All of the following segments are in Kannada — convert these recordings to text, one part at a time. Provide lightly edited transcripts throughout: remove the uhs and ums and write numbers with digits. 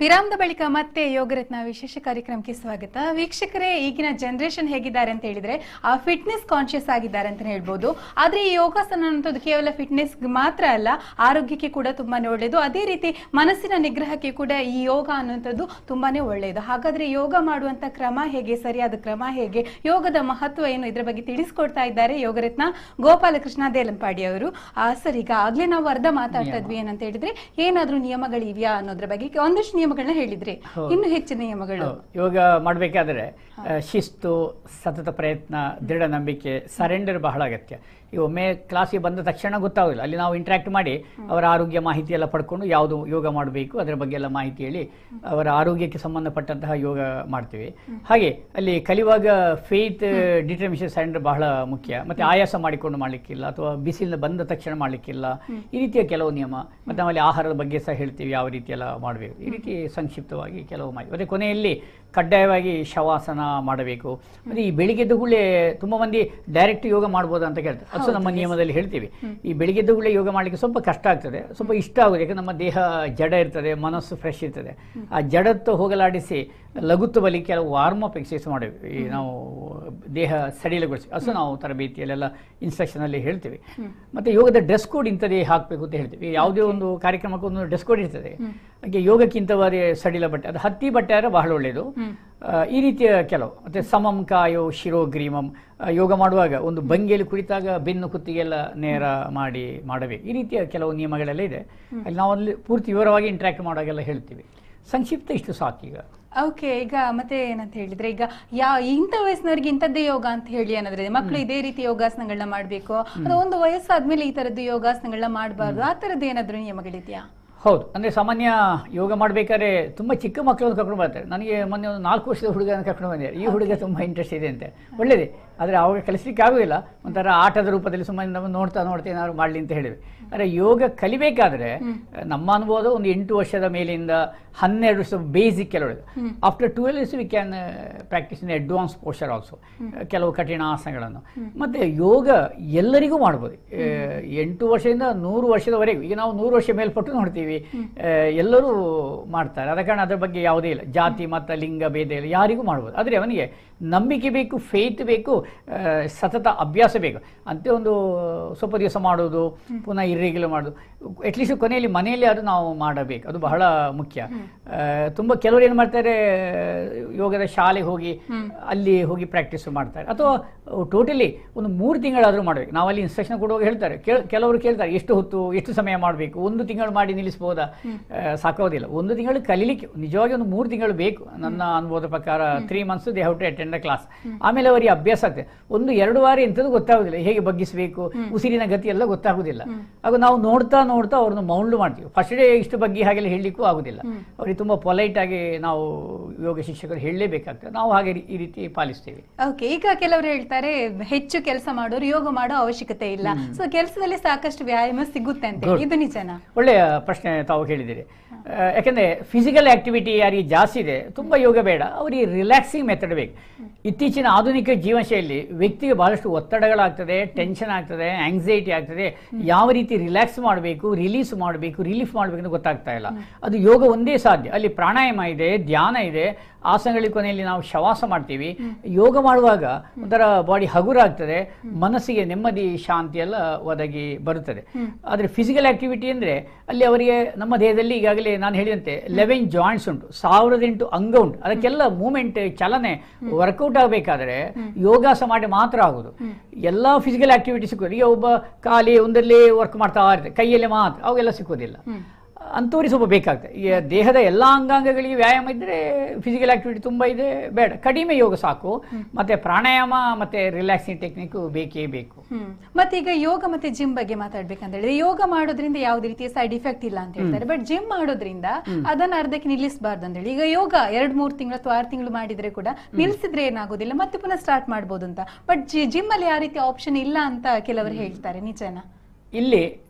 ವಿರಾಮದ ಬಳಿಕ ಮತ್ತೆ ಯೋಗರತ್ನ ವಿಶೇಷ ಕಾರ್ಯಕ್ರಮಕ್ಕೆ ಸ್ವಾಗತ. ವೀಕ್ಷಕರೇ, ಈಗಿನ ಜನರೇಷನ್ ಹೇಗಿದ್ದಾರೆ ಅಂತ ಹೇಳಿದ್ರೆ ಫಿಟ್ನೆಸ್ ಕಾನ್ಶಿಯಸ್ ಆಗಿದ್ದಾರೆ ಅಂತ ಹೇಳ್ಬೋದು. ಆದ್ರೆ ಈ ಯೋಗಾಸನ ಅನ್ನೋದು ಕೇವಲ ಫಿಟ್ನೆಸ್ ಮಾತ್ರ ಅಲ್ಲ, ಆರೋಗ್ಯಕ್ಕೆ ಕೂಡ ತುಂಬಾನೇ ಒಳ್ಳೆಯದು. ಅದೇ ರೀತಿ ಮನಸ್ಸಿನ ನಿಗ್ರಹಕ್ಕೆ ಕೂಡ ಈ ಯೋಗ ಅನ್ನುವಂಥದ್ದು ತುಂಬಾನೇ ಒಳ್ಳೆಯದು. ಹಾಗಾದ್ರೆ ಯೋಗ ಮಾಡುವಂತ ಕ್ರಮ ಹೇಗೆ, ಸರಿಯಾದ ಕ್ರಮ ಹೇಗೆ, ಯೋಗದ ಮಹತ್ವ ಏನು, ಇದ್ರ ಬಗ್ಗೆ ತಿಳಿಸ್ಕೊಡ್ತಾ ಇದ್ದಾರೆ ಯೋಗರತ್ನ ಗೋಪಾಲಕೃಷ್ಣ ದೇಲಂಪಾಡಿ ಅವರು. ಸರ್, ಈಗ ಆಗ್ಲೇ ನಾವು ಅರ್ಧ ಮಾತಾಡ್ತಾ ಇದ್ವಿ. ಏನಂತ ಹೇಳಿದ್ರೆ ಏನಾದ್ರೂ ನಿಯಮಗಳಿವ್ಯಾ ಅನ್ನೋದ್ರ ಬಗ್ಗೆ ಒಂದಷ್ಟು ನಿಯಮಗಳನ್ನ ಹೇಳಿದ್ರೆ, ಇನ್ನು ಹೆಚ್ಚಿನ ನಿಯಮಗಳು. ಯೋಗ ಮಾಡಬೇಕಾದ್ರೆ ಶಿಸ್ತು, ಸತತ ಪ್ರಯತ್ನ, ದೃಢ ನಂಬಿಕೆ, ಸರೆಂಡರ್ ಬಹಳ ಅಗತ್ಯ. ಈ ಒಮ್ಮೆ ಕ್ಲಾಸಿಗೆ ಬಂದ ತಕ್ಷಣ ಗೊತ್ತಾಗೋದಿಲ್ಲ. ಅಲ್ಲಿ ನಾವು ಇಂಟ್ರಾಕ್ಟ್ ಮಾಡಿ ಅವರ ಆರೋಗ್ಯ ಮಾಹಿತಿ ಎಲ್ಲ ಪಡ್ಕೊಂಡು ಯಾವುದು ಯೋಗ ಮಾಡಬೇಕು ಅದರ ಬಗ್ಗೆ ಎಲ್ಲ ಮಾಹಿತಿ ಹೇಳಿ ಅವರ ಆರೋಗ್ಯಕ್ಕೆ ಸಂಬಂಧಪಟ್ಟಂತಹ ಯೋಗ ಮಾಡ್ತೀವಿ. ಹಾಗೆ ಅಲ್ಲಿ ಕಲಿಯುವಾಗ ಫೇತ್, ಡಿಟರ್ಮಿನೇಷನ್, ಸರೆಂಡರ್ ಬಹಳ ಮುಖ್ಯ. ಮತ್ತು ಆಯಾಸ ಮಾಡಿಕೊಂಡು ಮಾಡಲಿಕ್ಕಿಲ್ಲ, ಅಥವಾ ಬಿಸಿಲಿನ ಬಂದ ತಕ್ಷಣ ಮಾಡಲಿಕ್ಕಿಲ್ಲ. ಈ ರೀತಿಯ ಕೆಲವು ನಿಯಮ. ಮತ್ತು ಆಮೇಲೆ ಆಹಾರದ ಬಗ್ಗೆ ಸಹ ಹೇಳ್ತೀವಿ, ಯಾವ ರೀತಿ ಎಲ್ಲ ಮಾಡಬೇಕು. ಈ ರೀತಿ ಸಂಕ್ಷಿಪ್ತವಾಗಿ ಕೆಲವು ಮಾಹಿತಿ. ಮತ್ತು ಕೊನೆಯಲ್ಲಿ ಕಡ್ಡಾಯವಾಗಿ ಶವಾಸನ ಮಾಡಬೇಕು. ಮತ್ತು ಈ ಬೆಳಿಗ್ಗೆದ್ದು ಕೂಡಲೇ ತುಂಬ ಮಂದಿ ಡೈರೆಕ್ಟ್ ಯೋಗ ಮಾಡ್ಬೋದು ಅಂತ ಕೇಳ್ತಾರೆ. ಅದು ನಮ್ಮ ನಿಯಮದಲ್ಲಿ ಹೇಳ್ತೀವಿ. ಈ ಬೆಳಿಗ್ಗೆದ್ದು ಕೂಡಲೇ ಯೋಗ ಮಾಡಲಿಕ್ಕೆ ಸ್ವಲ್ಪ ಕಷ್ಟ ಆಗ್ತದೆ, ಸ್ವಲ್ಪ ಇಷ್ಟ ಆಗೋದು. ಯಾಕಂದ್ರೆ ನಮ್ಮ ದೇಹ ಜಡ ಇರ್ತದೆ, ಮನಸ್ಸು ಫ್ರೆಶ್ ಇರ್ತದೆ. ಆ ಜಡತ್ತು ಹೋಗಲಾಡಿಸಿ ಲಘುತ್ವ ಬಲಿ ಕೆಲವು ವಾರ್ಮ್ ಅಪ್ ಎಕ್ಸಸೈಸ್ ಮಾಡಬೇಕು. ಈ ನಾವು ದೇಹ ಸಡಿಲಗೊಳಿಸಿ ಅದು ನಾವು ತರಬೇತಿಯಲ್ಲೆಲ್ಲ ಇನ್ಸ್ಟ್ರಕ್ಷನಲ್ಲಿ ಹೇಳ್ತೀವಿ. ಮತ್ತು ಯೋಗದ ಡ್ರೆಸ್ ಕೋಡ್ ಇಂಥದ್ದೇ ಹಾಕಬೇಕು ಅಂತ ಹೇಳ್ತೀವಿ. ಯಾವುದೇ ಒಂದು ಕಾರ್ಯಕ್ರಮಕ್ಕೆ ಒಂದು ಡ್ರೆಸ್ ಕೋಡ್ ಇರ್ತದೆ. ಹಾಗೆ ಯೋಗಕ್ಕಿಂತವರೇ ಸಡಿಲ ಬಟ್ಟೆ, ಅದು ಹತ್ತಿ ಬಟ್ಟೆ ಆದರೆ ಬಹಳ ಒಳ್ಳೆಯದು. ಈ ರೀತಿಯ ಕೆಲವು. ಮತ್ತು ಸಮಂ ಕಾಯೋ ಶಿರೋಗ್ರೀಮಂ, ಯೋಗ ಮಾಡುವಾಗ ಒಂದು ಭಂಗಿಯಲ್ಲಿ ಕುಳಿತಾಗ ಬೆನ್ನು ಕುತ್ತಿಗೆಲ್ಲ ನೇರ ಮಾಡಬೇಕು. ಈ ರೀತಿಯ ಕೆಲವು ನಿಯಮಗಳೆಲ್ಲ ಇದೆ. ಅಲ್ಲಿ ನಾವು ಅಲ್ಲಿ ಪೂರ್ತಿ ವಿವರವಾಗಿ ಇಂಟ್ರಾಕ್ಟ್ ಮಾಡುವಾಗೆಲ್ಲ ಹೇಳ್ತೀವಿ. ಸಂಕ್ಷಿಪ್ತ ಇಷ್ಟು ಸಾಕೀಗ. ಓಕೆ, ಈಗ ಮತ್ತೆ ಏನಂತ ಹೇಳಿದ್ರೆ, ಈಗ ಇಂಥ ವಯಸ್ಸಿನವರಿಗೆ ಇಂಥದ್ದೇ ಯೋಗ ಅಂತ ಹೇಳಿ ಅನ್ನೋದ್ರೆ ಮಕ್ಕಳು ಇದೇ ರೀತಿ ಯೋಗಾಸನಗಳನ್ನ ಮಾಡ್ಬೇಕು, ಅದು ಒಂದು ವಯಸ್ಸಾದ್ಮೇಲೆ ಈ ತರದ್ದು ಯೋಗಾಸನಗಳನ್ನ ಮಾಡಬಾರ್ದು, ಆ ತರದ್ದು ಏನಾದ್ರು ನಿಯಮಗಳಿದೆಯಾ? ಹೌದು. ಅಂದರೆ ಸಾಮಾನ್ಯ ಯೋಗ ಮಾಡಬೇಕಾದ್ರೆ ತುಂಬ ಚಿಕ್ಕ ಮಕ್ಕಳನ್ನು ಕರ್ಕೊಂಡು ಬರ್ತಾರೆ. ನನಗೆ ಮೊನ್ನೆ ಒಂದು 4 ವರ್ಷದ ಹುಡುಗನ ಕರ್ಕೊಂಡು ಬಂದಿದ್ದಾರೆ. ಈ ಹುಡುಗ ತುಂಬ ಇಂಟ್ರೆಸ್ಟ್ ಇದೆ ಅಂತೆ. ಒಳ್ಳೆಯದೇ, ಆದರೆ ಅವಾಗ ಕಲಿಸ್ಲಿಕ್ಕೆ ಆಗೋದಿಲ್ಲ. ಒಂಥರ ಆಟದ ರೂಪದಲ್ಲಿ ಸುಮ್ಮನೆ ನಮ್ಮ ನೋಡ್ತಾ ಏನಾದ್ರು ಮಾಡಲಿ ಅಂತ ಹೇಳಿದ್ವಿ. ಆದರೆ ಯೋಗ ಕಲಿಬೇಕಾದ್ರೆ ನಮ್ಮ ಅನುಭವದ ಒಂದು 8 ವರ್ಷದ ಮೇಲಿಂದ 12 ವರ್ಷ ಬೇಸಿಕ್ ಕೆಲವು. After 12 years we can practice in advance posture also, ಕೆಲವು ಕಠಿಣ ಆಸನಗಳನ್ನು. ಮತ್ತು ಯೋಗ ಎಲ್ಲರಿಗೂ ಮಾಡ್ಬೋದು. 8 ವರ್ಷದಿಂದ 100 ವರ್ಷದವರೆಗೂ. ಈಗ ನಾವು 100 ವರ್ಷ ಮೇಲ್ಪಟ್ಟು ನೋಡ್ತೀವಿ, ಎಲ್ಲರೂ ಮಾಡ್ತಾರೆ. ಆದ ಕಾರಣ ಅದರ ಬಗ್ಗೆ ಯಾವುದೇ ಇಲ್ಲ, ಜಾತಿ ಮತ್ತು ಲಿಂಗ ಭೇದ ಇಲ್ಲ, ಯಾರಿಗೂ ಮಾಡ್ಬೋದು. ಆದರೆ ಅವನಿಗೆ ನಂಬಿಕೆ ಬೇಕು, ಫೇತ್ ಬೇಕು, ಸತತ ಅಭ್ಯಾಸ ಬೇಕು. ಅಂತ ಒಂದು ಸ್ವಲ್ಪ ದಿವಸ ಮಾಡೋದು, ಪುನಃ ಇರ್ರೆಗ್ಯುಲರ್ ಮಾಡೋದು, ಅಟ್ಲೀಸ್ಟ್ ಕೊನೆಯಲ್ಲಿ ಮನೆಯಲ್ಲಿ ಅದು ನಾವು ಮಾಡಬೇಕು. ಅದು ಬಹಳ ಮುಖ್ಯ. ತುಂಬ ಕೆಲವರು ಏನು ಮಾಡ್ತಾರೆ, ಯೋಗದ ಶಾಲೆಗೆ ಹೋಗಿ ಅಲ್ಲಿ ಹೋಗಿ ಪ್ರಾಕ್ಟೀಸ್ ಮಾಡ್ತಾರೆ, ಅಥವಾ ಟೋಟಲಿ ಒಂದು 3 ತಿಂಗಳಾದರೂ ಮಾಡಬೇಕು. ನಾವಲ್ಲಿ ಇನ್ಸ್ಟ್ರಕ್ಷನ್ ಕೊಡುವಾಗ ಹೇಳ್ತಾರೆ, ಕೆಲವರು ಕೇಳ್ತಾರೆ ಎಷ್ಟು ಹೊತ್ತು, ಎಷ್ಟು ಸಮಯ ಮಾಡಬೇಕು, 1 ತಿಂಗಳು ಮಾಡಿ ನಿಲ್ಲಿಸ್ಬೋದಾ? ಸಾಕೋದಿಲ್ಲ. 1 ತಿಂಗಳು ಕಲೀಲಿಕ್ಕೆ ನಿಜವಾಗಿ ಒಂದು 3 ತಿಂಗಳು ಬೇಕು. ನನ್ನ ಅನುಭವದ ಪ್ರಕಾರ 3 months they how to attend the class. ಆಮೇಲೆ ಅವರಿಗೆ ಅಭ್ಯಾಸ ಆಗ್ತದೆ. 1-2 ವಾರ ಎಂಥದ್ದು ಗೊತ್ತಾಗೋದಿಲ್ಲ, ಹೇಗೆ ಬಗ್ಗಿಸಬೇಕು, ಉಸಿರಿನ ಗತಿ ಎಲ್ಲ ಗೊತ್ತಾಗೋದಿಲ್ಲ. ಆಗ ನಾವು ನೋಡ್ತಾ ಅವ್ರನ್ನ ಮೌಲ್ಡ್ ಮಾಡ್ತೀವಿ. ಫಸ್ಟ್ ಡೇ ಇಷ್ಟು ಬಗ್ಗೆ ಹಾಗೆಲ್ಲ ಹೇಳಲಿಕ್ಕೂ ಆಗೋದಿಲ್ಲ. ಅವ್ರಿಗೆ ತುಂಬ ಪೊಲೈಟ್ ಆಗಿ ನಾವು ಯೋಗ ಶಿಕ್ಷಕರು ಹೇಳಲೇಬೇಕಾಗ್ತದೆ. ನಾವು ಹಾಗೆ ಈ ರೀತಿ ಪಾಲಿಸ್ತೇವೆ. ಓಕೆ, ಈಗ ಕೆಲವರು ಹೇಳ್ತಾರೆ ಹೆಚ್ಚು ಕೆಲಸ ಮಾಡೋರು ಯೋಗ ಮಾಡೋ ಅವಶ್ಯಕತೆ ಇಲ್ಲ, ಸೊ ಕೆಲಸದಲ್ಲಿ ಸಾಕಷ್ಟು ವ್ಯಾಯಾಮ ಸಿಗುತ್ತೆ ಅಂತ. ಇದು ನಿಜನಾ? ಒಳ್ಳೆಯ ಪ್ರಶ್ನೆ ತಾವು ಕೇಳಿದ್ದೀರಿ. ಯಾಕಂದರೆ ಫಿಸಿಕಲ್ ಆಕ್ಟಿವಿಟಿ ಯಾರಿಗೆ ಜಾಸ್ತಿ ಇದೆ, ತುಂಬ ಯೋಗ ಬೇಡ, ಅವರಿಗೆ ರಿಲ್ಯಾಕ್ಸಿಂಗ್ ಮೆಥಡ್ ಬೇಕು. ಇತ್ತೀಚಿನ ಆಧುನಿಕ ಜೀವನ ಶೈಲಿ ವ್ಯಕ್ತಿಗೆ ಬಹಳಷ್ಟು ಒತ್ತಡಗಳಾಗ್ತದೆ, ಟೆನ್ಷನ್ ಆಗ್ತದೆ, ಆಂಗ್ಸೈಟಿ ಆಗ್ತದೆ. ಯಾವ ರೀತಿ ರಿಲ್ಯಾಕ್ಸ್ ಮಾಡಬೇಕು, ರಿಲೀಫ್ ಮಾಡಬೇಕು ಅಂತ ಗೊತ್ತಾಗ್ತಾ ಇಲ್ಲ. ಅದು ಯೋಗ ಒಂದೇ ಸಾಧ್ಯ. ಅಲ್ಲಿ ಪ್ರಾಣಾಯಾಮ ಇದೆ, ಧ್ಯಾನ ಇದೆ, ಆಸನಗಳ ಕೊನೆಯಲ್ಲಿ ನಾವು ಶವಾಸ ಮಾಡ್ತೀವಿ. ಯೋಗ ಮಾಡುವಾಗ ಒಂಥರ ಬಾಡಿ ಹಗುರಾಗ್ತದೆ, ಮನಸ್ಸಿಗೆ ನೆಮ್ಮದಿ, ಶಾಂತಿ ಎಲ್ಲ ಒದಗಿ ಬರುತ್ತದೆ. ಆದರೆ ಫಿಸಿಕಲ್ ಆಕ್ಟಿವಿಟಿ ಅಂದರೆ ಅಲ್ಲಿ ಅವರಿಗೆ ನಮ್ಮ ದೇಹದಲ್ಲಿ ಈಗಾಗಲೇ ನಾನು ಹೇಳಿದಂತೆ 11 ಜಾಯಿಂಟ್ಸ್ ಉಂಟು, 1008 ಅಂಗ ಉಂಟು. ಅದಕ್ಕೆಲ್ಲ ಮೂಮೆಂಟ್, ಚಲನೆ, ವರ್ಕೌಟ್ ಆಗಬೇಕಾದ್ರೆ ಯೋಗಾಸ ಮಾಡಿ ಮಾತ್ರ ಆಗೋದು. ಎಲ್ಲ ಫಿಸಿಕಲ್ ಆಕ್ಟಿವಿಟಿ ಸಿಕ್ಕೋದು. ಈಗ ಒಬ್ಬ ಖಾಲಿ ಒಂದರಲ್ಲೇ ವರ್ಕ್ ಮಾಡ್ತಾ ಇರ್ತಾರೆ, ಕೈಯಲ್ಲಿ ಮಾತ್ರ, ಅವೆಲ್ಲ ಸಿಕ್ಕೋದಿಲ್ಲ. ಅಂಥವ್ರಿಗೆ ಸ್ವಲ್ಪ ಬೇಕಾಗ್ತದೆ. ಈ ದೇಹದ ಎಲ್ಲ ಅಂಗಾಂಗಗಳಿಗೆ ವ್ಯಾಯಾಮ ಇದ್ದರೆ ಫಿಸಿಕಲ್ ಆಕ್ಟಿವಿಟಿ ತುಂಬ ಇದೆ, ಬೇಡ, ಕಡಿಮೆ ಯೋಗ ಸಾಕು. ಮತ್ತೆ ಪ್ರಾಣಾಯಾಮ ಮತ್ತೆ ರಿಲ್ಯಾಕ್ಸಿಂಗ್ ಟೆಕ್ನಿಕ್ ಬೇಕೇ ಬೇಕು. ಮತ್ತೆ ಈಗ ಯೋಗ ಮತ್ತೆ ಜಿಮ್ ಬಗ್ಗೆ ಮಾತಾಡ್ಬೇಕಂತ ಹೇಳಿದ್ರೆ, ಯೋಗ ಮಾಡೋದ್ರಿಂದ ಯಾವುದೇ ರೀತಿಯ ಸೈಡ್ ಇಫೆಕ್ಟ್ ಇಲ್ಲ ಅಂತ ಹೇಳ್ತಾರೆ, ಬಟ್ ಜಿಮ್ ಮಾಡೋದ್ರಿಂದ ಅದನ್ನ ಅರ್ಧಕ್ಕೆ ನಿಲ್ಲಿಸಬಾರ್ದು ಅಂತ ಹೇಳಿ. ಈಗ ಯೋಗ 2-3 ತಿಂಗಳು ಅಥವಾ 6 ತಿಂಗಳು ಮಾಡಿದ್ರೆ ಕೂಡ ನಿಲ್ಸಿದ್ರೆ ಏನಾಗೋದಿಲ್ಲ, ಮತ್ತೆ ಪುನಃ ಸ್ಟಾರ್ಟ್ ಮಾಡ್ಬೋದು ಅಂತ. ಬಟ್ ಜಿಮ್ ಅಲ್ಲಿ ಆ ರೀತಿ ಆಪ್ಷನ್ ಇಲ್ಲ ಅಂತ ಕೆಲವರು ಹೇಳ್ತಾರೆ, ನಿಜನಾ? ಇಲ್ಲಿ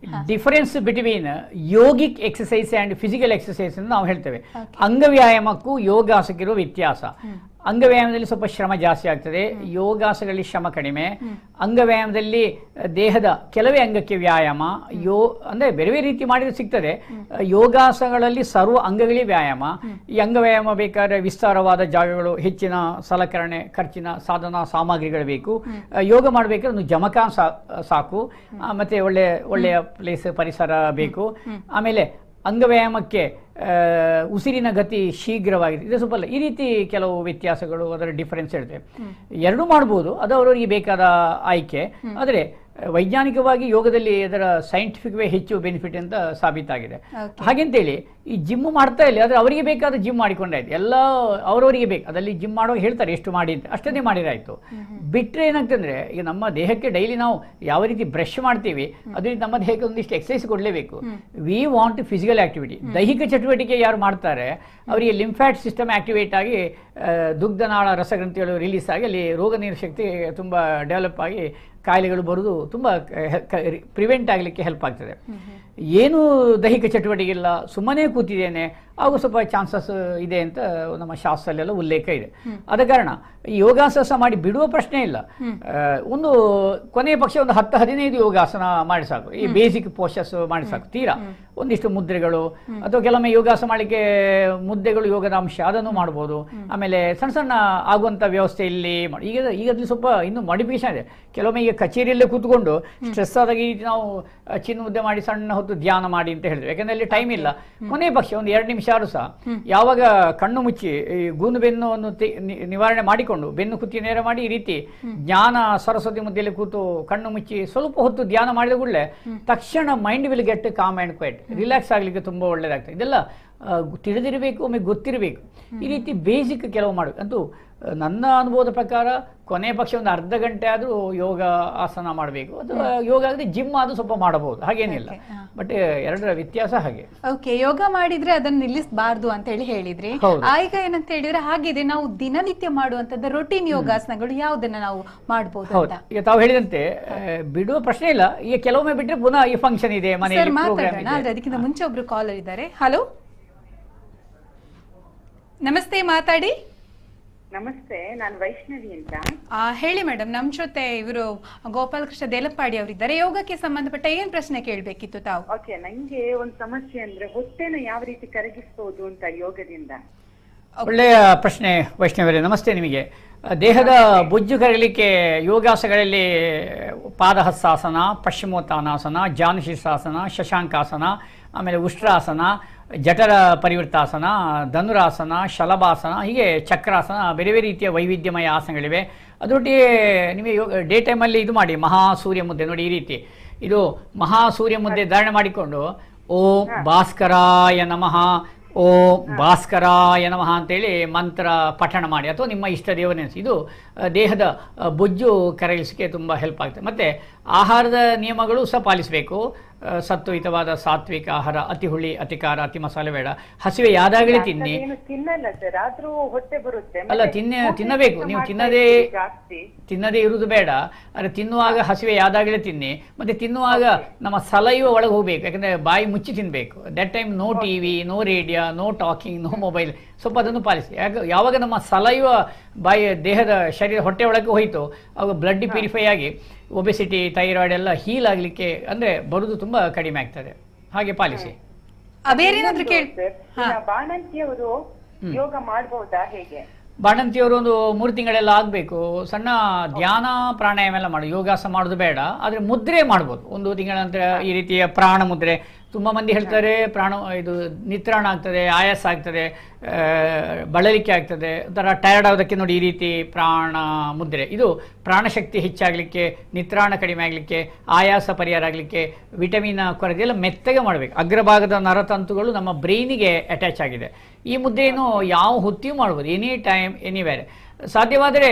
difference between yogic exercise and physical exercise ಅಂತ ನಾವು ಹೇಳ್ತೇವೆ. ಅಂಗವ್ಯಾಯಾಮಕ್ಕೂ ಯೋಗಾಸಕ್ಕಿರೋ ವ್ಯತ್ಯಾಸ. ಅಂಗವ್ಯಾಯಾಮದಲ್ಲಿ ಸ್ವಲ್ಪ ಶ್ರಮ ಜಾಸ್ತಿ ಆಗ್ತದೆ, ಯೋಗಾಸನಗಳಲ್ಲಿ ಶ್ರಮ ಕಡಿಮೆ. ಅಂಗವ್ಯಾಯಾಮದಲ್ಲಿ ದೇಹದ ಕೆಲವೇ ಅಂಗಕ್ಕೆ ವ್ಯಾಯಾಮ, ಅಂದರೆ ಬೇರೆ ಬೇರೆ ರೀತಿ ಮಾಡಿದ್ರೆ ಸಿಗ್ತದೆ. ಯೋಗಾಸನಗಳಲ್ಲಿ ಸರ್ವ ಅಂಗಗಳಿಗೆ ವ್ಯಾಯಾಮ. ಈ ಅಂಗವ್ಯಾಯಾಮ ಬೇಕಾದ್ರೆ ವಿಸ್ತಾರವಾದ ಜಾಗಗಳು, ಹೆಚ್ಚಿನ ಸಲಕರಣೆ, ಖರ್ಚಿನ ಸಾಧನ ಸಾಮಗ್ರಿಗಳು ಬೇಕು. ಯೋಗ ಮಾಡಬೇಕಾದ್ರೆ ಒಂದು ಜಮಖ ಸಾಕು, ಮತ್ತೆ ಒಳ್ಳೆಯ ಪ್ಲೇಸ್ ಪರಿಸರ ಬೇಕು. ಆಮೇಲೆ ಅಂಗವ್ಯಾಯಾಮಕ್ಕೆ ಉಸಿರಿನ ಗತಿ ಶೀಘ್ರವಾಗಿದೆ, ಇದು ಸ್ವಲ್ಪ ಈ ರೀತಿ ಕೆಲವು ವ್ಯತ್ಯಾಸಗಳು, ಅದರ ಡಿಫರೆನ್ಸ್ ಇರುತ್ತೆ. ಎರಡೂ ಮಾಡ್ಬೋದು, ಅದು ಅವರವರಿಗೆ ಬೇಕಾದ ಆಯ್ಕೆ. ಆದರೆ ವೈಜ್ಞಾನಿಕವಾಗಿ ಯೋಗದಲ್ಲಿ ಅದರ ಸೈಂಟಿಫಿಕ್ ವೇ ಹೆಚ್ಚು ಬೆನಿಫಿಟ್ ಅಂತ ಸಾಬೀತಾಗಿದೆ. ಹಾಗೆಂತೇಳಿ ಈ ಜಿಮ್ ಮಾಡ್ತಾ ಇಲ್ಲ, ಆದರೆ ಅವರಿಗೆ ಬೇಕಾದ ಜಿಮ್ ಮಾಡಿಕೊಂಡಾಯ್ತು, ಎಲ್ಲ ಅವರವರಿಗೆ ಬೇಕು. ಅದರಲ್ಲಿ ಜಿಮ್ ಮಾಡುವಾಗ ಹೇಳ್ತಾರೆ ಎಷ್ಟು ಮಾಡಿ ಅಂತ, ಅಷ್ಟನ್ನೇ ಮಾಡಿರಾಯ್ತು. ಬಿಟ್ಟರೆ ಏನಾಗ್ತಂದ್ರೆ, ಈಗ ನಮ್ಮ ದೇಹಕ್ಕೆ ಡೈಲಿ ನಾವು ಯಾವ ರೀತಿ ಬ್ರಷ್ ಮಾಡ್ತೀವಿ, ಅದೇ ನಮ್ಮ ದೇಹಕ್ಕೆ ಒಂದಿಷ್ಟು ಎಕ್ಸಸೈಸ್ ಕೊಡಲೇಬೇಕು. We want physical activity. ದೈಹಿಕ ಚಟುವಟಿಕೆ ಯಾರು ಮಾಡ್ತಾರೆ ಅವರಿಗೆ ಲಿಂಫ್ಯಾಟ್ ಸಿಸ್ಟಮ್ ಆಕ್ಟಿವೇಟ್ ಆಗಿ ದುಗ್ಧನಾಳ ರಸಗ್ರಂಥಿಗಳು ರಿಲೀಸ್ ಆಗಿ ಅಲ್ಲಿ ರೋಗ ನಿರೋಧಕ ಶಕ್ತಿ ತುಂಬ ಡೆವಲಪ್ ಆಗಿ ಕಾಯಿಲೆಗಳು ಬರೋದು ತುಂಬ ಪ್ರಿವೆಂಟ್ ಆಗಲಿಕ್ಕೆ ಹೆಲ್ಪ್ ಆಗ್ತದೆ. ಏನು ದೈಹಿಕ ಚಟುವಟಿಕೆ ಇಲ್ಲ, ಸುಮ್ಮನೆ ಕೂತಿದ್ದೇನೆ, ಆಗ ಸ್ವಲ್ಪ ಚಾನ್ಸಸ್ ಇದೆ ಅಂತ ನಮ್ಮ ಶಾಸ್ತ್ರದಲ್ಲೆಲ್ಲ ಉಲ್ಲೇಖ ಇದೆ. ಆದ ಕಾರಣ ಈ ಯೋಗಾಸನ ಮಾಡಿ ಬಿಡುವ ಪ್ರಶ್ನೆ ಇಲ್ಲ. ಒಂದು ಕೊನೆಯ ಪಕ್ಷ ಒಂದು 10-15 ಯೋಗಾಸನ ಮಾಡಿ ಸಾಕು, ಈ ಬೇಸಿಕ್ ಪೋಸ್ಟರ್ಸ್ ಮಾಡಿ ಸಾಕು. ತೀರಾ ಒಂದಿಷ್ಟು ಮುದ್ರೆಗಳು ಅಥವಾ ಕೆಲವೊಮ್ಮೆ ಯೋಗಾಸನ ಮಾಡಲಿಕ್ಕೆ ಮುದ್ರೆಗಳು ಯೋಗದ ಅಂಶ, ಅದನ್ನು ಮಾಡ್ಬೋದು. ಆಮೇಲೆ ಸಣ್ಣ ಸಣ್ಣ ಆಗುವಂಥ ವ್ಯವಸ್ಥೆ ಇಲ್ಲಿ ಈಗದಲ್ಲಿ ಸ್ವಲ್ಪ ಇನ್ನೂ ಮಾಡಿಫಿಕೇಶನ್ ಇದೆ. ಕೆಲವೊಮ್ಮೆ ಈಗ ಕಚೇರಿಯಲ್ಲೇ ಕೂತ್ಕೊಂಡು ಸ್ಟ್ರೆಸ್ ಆದಾಗ ನಾವು ಚಿನ್ನ ಮುದ್ದೆ ಮಾಡಿ ಸಣ್ಣ ಹೊತ್ತು ಧ್ಯಾನ ಮಾಡಿ ಅಂತ ಹೇಳಿದ್ವಿ, ಯಾಕಂದ್ರೆ ಅಲ್ಲಿ ಟೈಮ್ ಇಲ್ಲ. ಕೊನೆಯ ಪಕ್ಷ ಒಂದು 2 ನಿಮಿಷ ಸಹ ಯಾವಾಗ ಕಣ್ಣು ಮುಚ್ಚಿ ಈ ಗೂನು ಬೆನ್ನು ನಿವಾರಣೆ ಮಾಡಿಕೊಂಡು ಬೆನ್ನು ಕುತ್ತಿ ನೇರ ಮಾಡಿ ಈ ರೀತಿ ಜ್ಞಾನ ಸರಸ್ವತಿ ಮುದ್ದೆಯಲ್ಲಿ ಕೂತು ಕಣ್ಣು ಮುಚ್ಚಿ ಸ್ವಲ್ಪ ಹೊತ್ತು ಧ್ಯಾನ ಮಾಡಿದ ಕೂಡಲೇ ತಕ್ಷಣ mind will get calm and quiet, relax ಆಗಲಿಕ್ಕೆ ತುಂಬ ಒಳ್ಳೆಯದಾಗ್ತದೆ. ಇದೆಲ್ಲ ತಿಳಿದಿರಬೇಕು, ಒಮ್ಮೆ ಗೊತ್ತಿರಬೇಕು. ಈ ರೀತಿ ಬೇಸಿಕ್ ಕೆಲವು ಮಾಡಬೇಕು. ಅಂತೂ ನನ್ನ ಅನುಭವದ ಪ್ರಕಾರ ಕೊನೆಯ ಪಕ್ಷ ಒಂದು ಅರ್ಧ ಗಂಟೆ ಆದರೂ ಯೋಗ ಆಸನ ಮಾಡಬೇಕು. ಅಥವಾ ಯೋಗ ಆಗದೆ ಜಿಮ್ ಆದರೂ ಸ್ವಲ್ಪ ಮಾಡಬಹುದು, ಹಾಗೇನಿಲ್ಲ. ಬಟ್ ಎರಡರ ವ್ಯತ್ಯಾಸ ಹಾಗೆ. ಓಕೆ, ಯೋಗ ಮಾಡಿದ್ರೆ ಅದನ್ನ ನಿಲ್ಲಿಸಬಾರ್ದು ಅಂತ ಹೇಳಿ ಹೇಳಿದ್ರಿ. ಈಗ ಏನಂತ ಹೇಳಿದ್ರೆ ಹಾಗಿದೆ, ನಾವು ದಿನನಿತ್ಯ ಮಾಡುವಂತದ್ದು ರೊಟೀನ್ ಯೋಗಾಸನಗಳು ಯಾವುದನ್ನ ನಾವು ಮಾಡಬಹುದು? ಹೌದು, ಈಗ ತಾವು ಹೇಳಿದಂತೆ ಬಿಡುವ ಪ್ರಶ್ನೆ ಇಲ್ಲ. ಈಗ ಕೆಲವೊಮ್ಮೆ ಬಿಟ್ಟರೆ ಪುನಃ ಈ ಫಂಕ್ಷನ್ ಇದೆ ಮನೆಯಲ್ಲಿ, ಪ್ರೋಗ್ರಾಮ್ ಇದೆ. ಅದಕ್ಕಿಂತ ಮುಂಚೆ ಒಬ್ರು ಕಾಲರ್ ಇದ್ದಾರೆ. ಹಲೋ, ನಮಸ್ತೆ, ಮಾತಾಡಿ. ನಮಸ್ತೆ, ನಾನು ವೈಷ್ಣವಿ ಅಂತ. ಹೇಳಿ ಮೇಡಮ್, ನಮ್ ಜೊತೆ ಇವರು ಗೋಪಾಲಕೃಷ್ಣ ದೇಲಪ್ಪಾಡಿ ಅವರಿದ್ದಾರೆ. ಯೋಗಕ್ಕೆ ಸಂಬಂಧಪಟ್ಟ ಏನ್ ಪ್ರಶ್ನೆ ಕೇಳಬೇಕಿತ್ತು ತಾವು? ಓಕೆ, ನಂಗೆ ಒಂದು ಸಮಸ್ಯೆ ಅಂದ್ರೆ ಹೊಟ್ಟೆನ ಯಾವ ರೀತಿ ಕರಗಿಸಬಹುದು ಅಂತ ಯೋಗದಿಂದ. ಒಳ್ಳೆಯ ಪ್ರಶ್ನೆ ವೈಷ್ಣವರೇ, ನಮಸ್ತೆ ನಿಮಗೆ. ದೇಹದ ಬೊಜ್ಜು ಕರಗಲಿಕ್ಕೆ ಯೋಗಾಸನಗಳಲ್ಲಿ ಪಾದಹಸ್ತಾಸನ, ಪಶ್ಚಿಮೋತ್ತಾನಾಸನ, ಜಾನುಶೀರ್ಷಾಸನ, ಶಶಾಂಕಾಸನ, ಆಮೇಲೆ ಉಷ್ಟ್ರಾಸನ, ಜಠರ ಪರಿವೃತ್ತಾಸನ, ಧನುರಾಸನ, ಶಲಭಾಸನ, ಹೀಗೆ ಚಕ್ರಾಸನ, ಬೇರೆ ಬೇರೆ ರೀತಿಯ ವೈವಿಧ್ಯಮಯ ಆಸನಗಳಿವೆ. ಅದರೊಟ್ಟಿಗೆ ನಿಮಗೆ ಡೇ ಟೈಮಲ್ಲಿ ಇದು ಮಾಡಿ, ಮಹಾಸೂರ್ಯ ಮುದ್ದೆ ನೋಡಿ, ಈ ರೀತಿ ಇದು ಮಹಾಸೂರ್ಯ ಮುದ್ದೆ ಧಾರಣೆ ಮಾಡಿಕೊಂಡು ಓಂ ಭಾಸ್ಕರಾಯ ನಮಃ, ಓಂ ಭಾಸ್ಕರಾಯ ನಮಃ ಅಂತೇಳಿ ಮಂತ್ರ ಪಠಣ ಮಾಡಿ, ಅಥವಾ ನಿಮ್ಮ ಇಷ್ಟ ದೇವರನೆನಿಸಿ. ಇದು ದೇಹದ ಬೊಜ್ಜು ಕರಗಿಸಲಿಕ್ಕೆ ತುಂಬ ಹೆಲ್ಪ್ ಆಗ್ತದೆ. ಮತ್ತು ಆಹಾರದ ನಿಯಮಗಳು ಸಹ ಪಾಲಿಸಬೇಕು. ಸತ್ವಯುತವಾದ ಸಾತ್ವಿಕ ಆಹಾರ, ಅತಿ ಹುಳಿ, ಅತಿ ಖಾರ, ಅತಿ ಮಸಾಲೆ ಬೇಡ. ಹಸಿವೆ ಯಾದಾಗಲೇ ತಿನ್ನಿ. ಅಲ್ಲ, ತಿನ್ನಬೇಕು. ನೀವು ತಿನ್ನದೇ ಇರುವುದು ಬೇಡ. ಆದರೆ ತಿನ್ನುವಾಗ ಹಸಿವೆ ಯಾದಾಗಲೇ ತಿನ್ನಿ. ಮತ್ತು ತಿನ್ನುವಾಗ ನಮ್ಮ ಸಲೈವ ಒಳಗೆ ಹೋಗಬೇಕು, ಯಾಕಂದರೆ ಬಾಯಿ ಮುಚ್ಚಿ ತಿನ್ನಬೇಕು. That time no TV, no radio, no talking, no mobile. ಸ್ವಲ್ಪ ಅದನ್ನು ಪಾಲಿಸಿ. ಯಾವಾಗ ನಮ್ಮ ಸಲೈವ ಬಾಯಿ ದೇಹದ ಶರೀರ ಹೊಟ್ಟೆ ಒಳಗೆ ಹೋಯಿತು, ಆವಾಗ ಬ್ಲಡ್ ಪ್ಯೂರಿಫೈ ಆಗಿ ಒಬೆಸಿಟಿ, ಥೈರಾಯ್ಡ್ ಎಲ್ಲ ಹೀಲ್ ಆಗಲಿಕ್ಕೆ ಅಂದರೆ ಬರುವುದು ತುಂಬ ಕಡಿಮೆ ಆಗ್ತದೆ. ಹಾಗೆ ಪಾಲಿಸಿ. ಬಾಣಂತಿಯವರು ಯೋಗ ಮಾಡಬಹುದಾ, ಹೇಗೆ? ಬಾಣಂತಿಯವರು ಒಂದು 3 ತಿಂಗಳೆಲ್ಲ ಆಗಬೇಕು. ಸಣ್ಣ ಧ್ಯಾನ ಪ್ರಾಣಾಯಾಮ ಎಲ್ಲ ಮಾಡು, ಯೋಗಾಸನ ಮಾಡೋದು ಬೇಡ. ಆದರೆ ಮುದ್ರೆ ಮಾಡ್ಬೋದು 1 ತಿಂಗಳ ನಂತರ. ಈ ರೀತಿಯ ಪ್ರಾಣ ಮುದ್ರೆ ತುಂಬ ಮಂದಿ ಹೇಳ್ತಾರೆ, ಇದು ನಿತ್ರಾಣ ಆಗ್ತದೆ, ಆಯಾಸ ಆಗ್ತದೆ, ಬಳಲಿಕೆ ಆಗ್ತದೆ, ಒಂಥರ ಟಯರ್ಡ್ ಆಗೋದಕ್ಕೆ ನೋಡಿ ಈ ರೀತಿ ಪ್ರಾಣ ಮುದ್ರೆ. ಇದು ಪ್ರಾಣಶಕ್ತಿ ಹೆಚ್ಚಾಗಲಿಕ್ಕೆ, ನಿತ್ರಾಣ ಕಡಿಮೆ ಆಗಲಿಕ್ಕೆ, ಆಯಾಸ ಪರಿಹಾರ ಆಗಲಿಕ್ಕೆ, ವಿಟಮಿನ್ ಕೊರತೆ ಎಲ್ಲ ಮೆತ್ತಗೆ ಮಾಡಬೇಕು. ಅಗ್ರಭಾಗದ ನರತಂತುಗಳು ನಮ್ಮ ಬ್ರೈನಿಗೆ ಅಟ್ಯಾಚ್ ಆಗಿದೆ. ಈ ಮುದ್ದೆಯನ್ನು ಯಾವ ಹೊತ್ತಿಯೂ ಮಾಡ್ಬೋದು, ಎನಿ ಟೈಮ್, ಎನಿವೇರ್. ಸಾಧ್ಯವಾದರೆ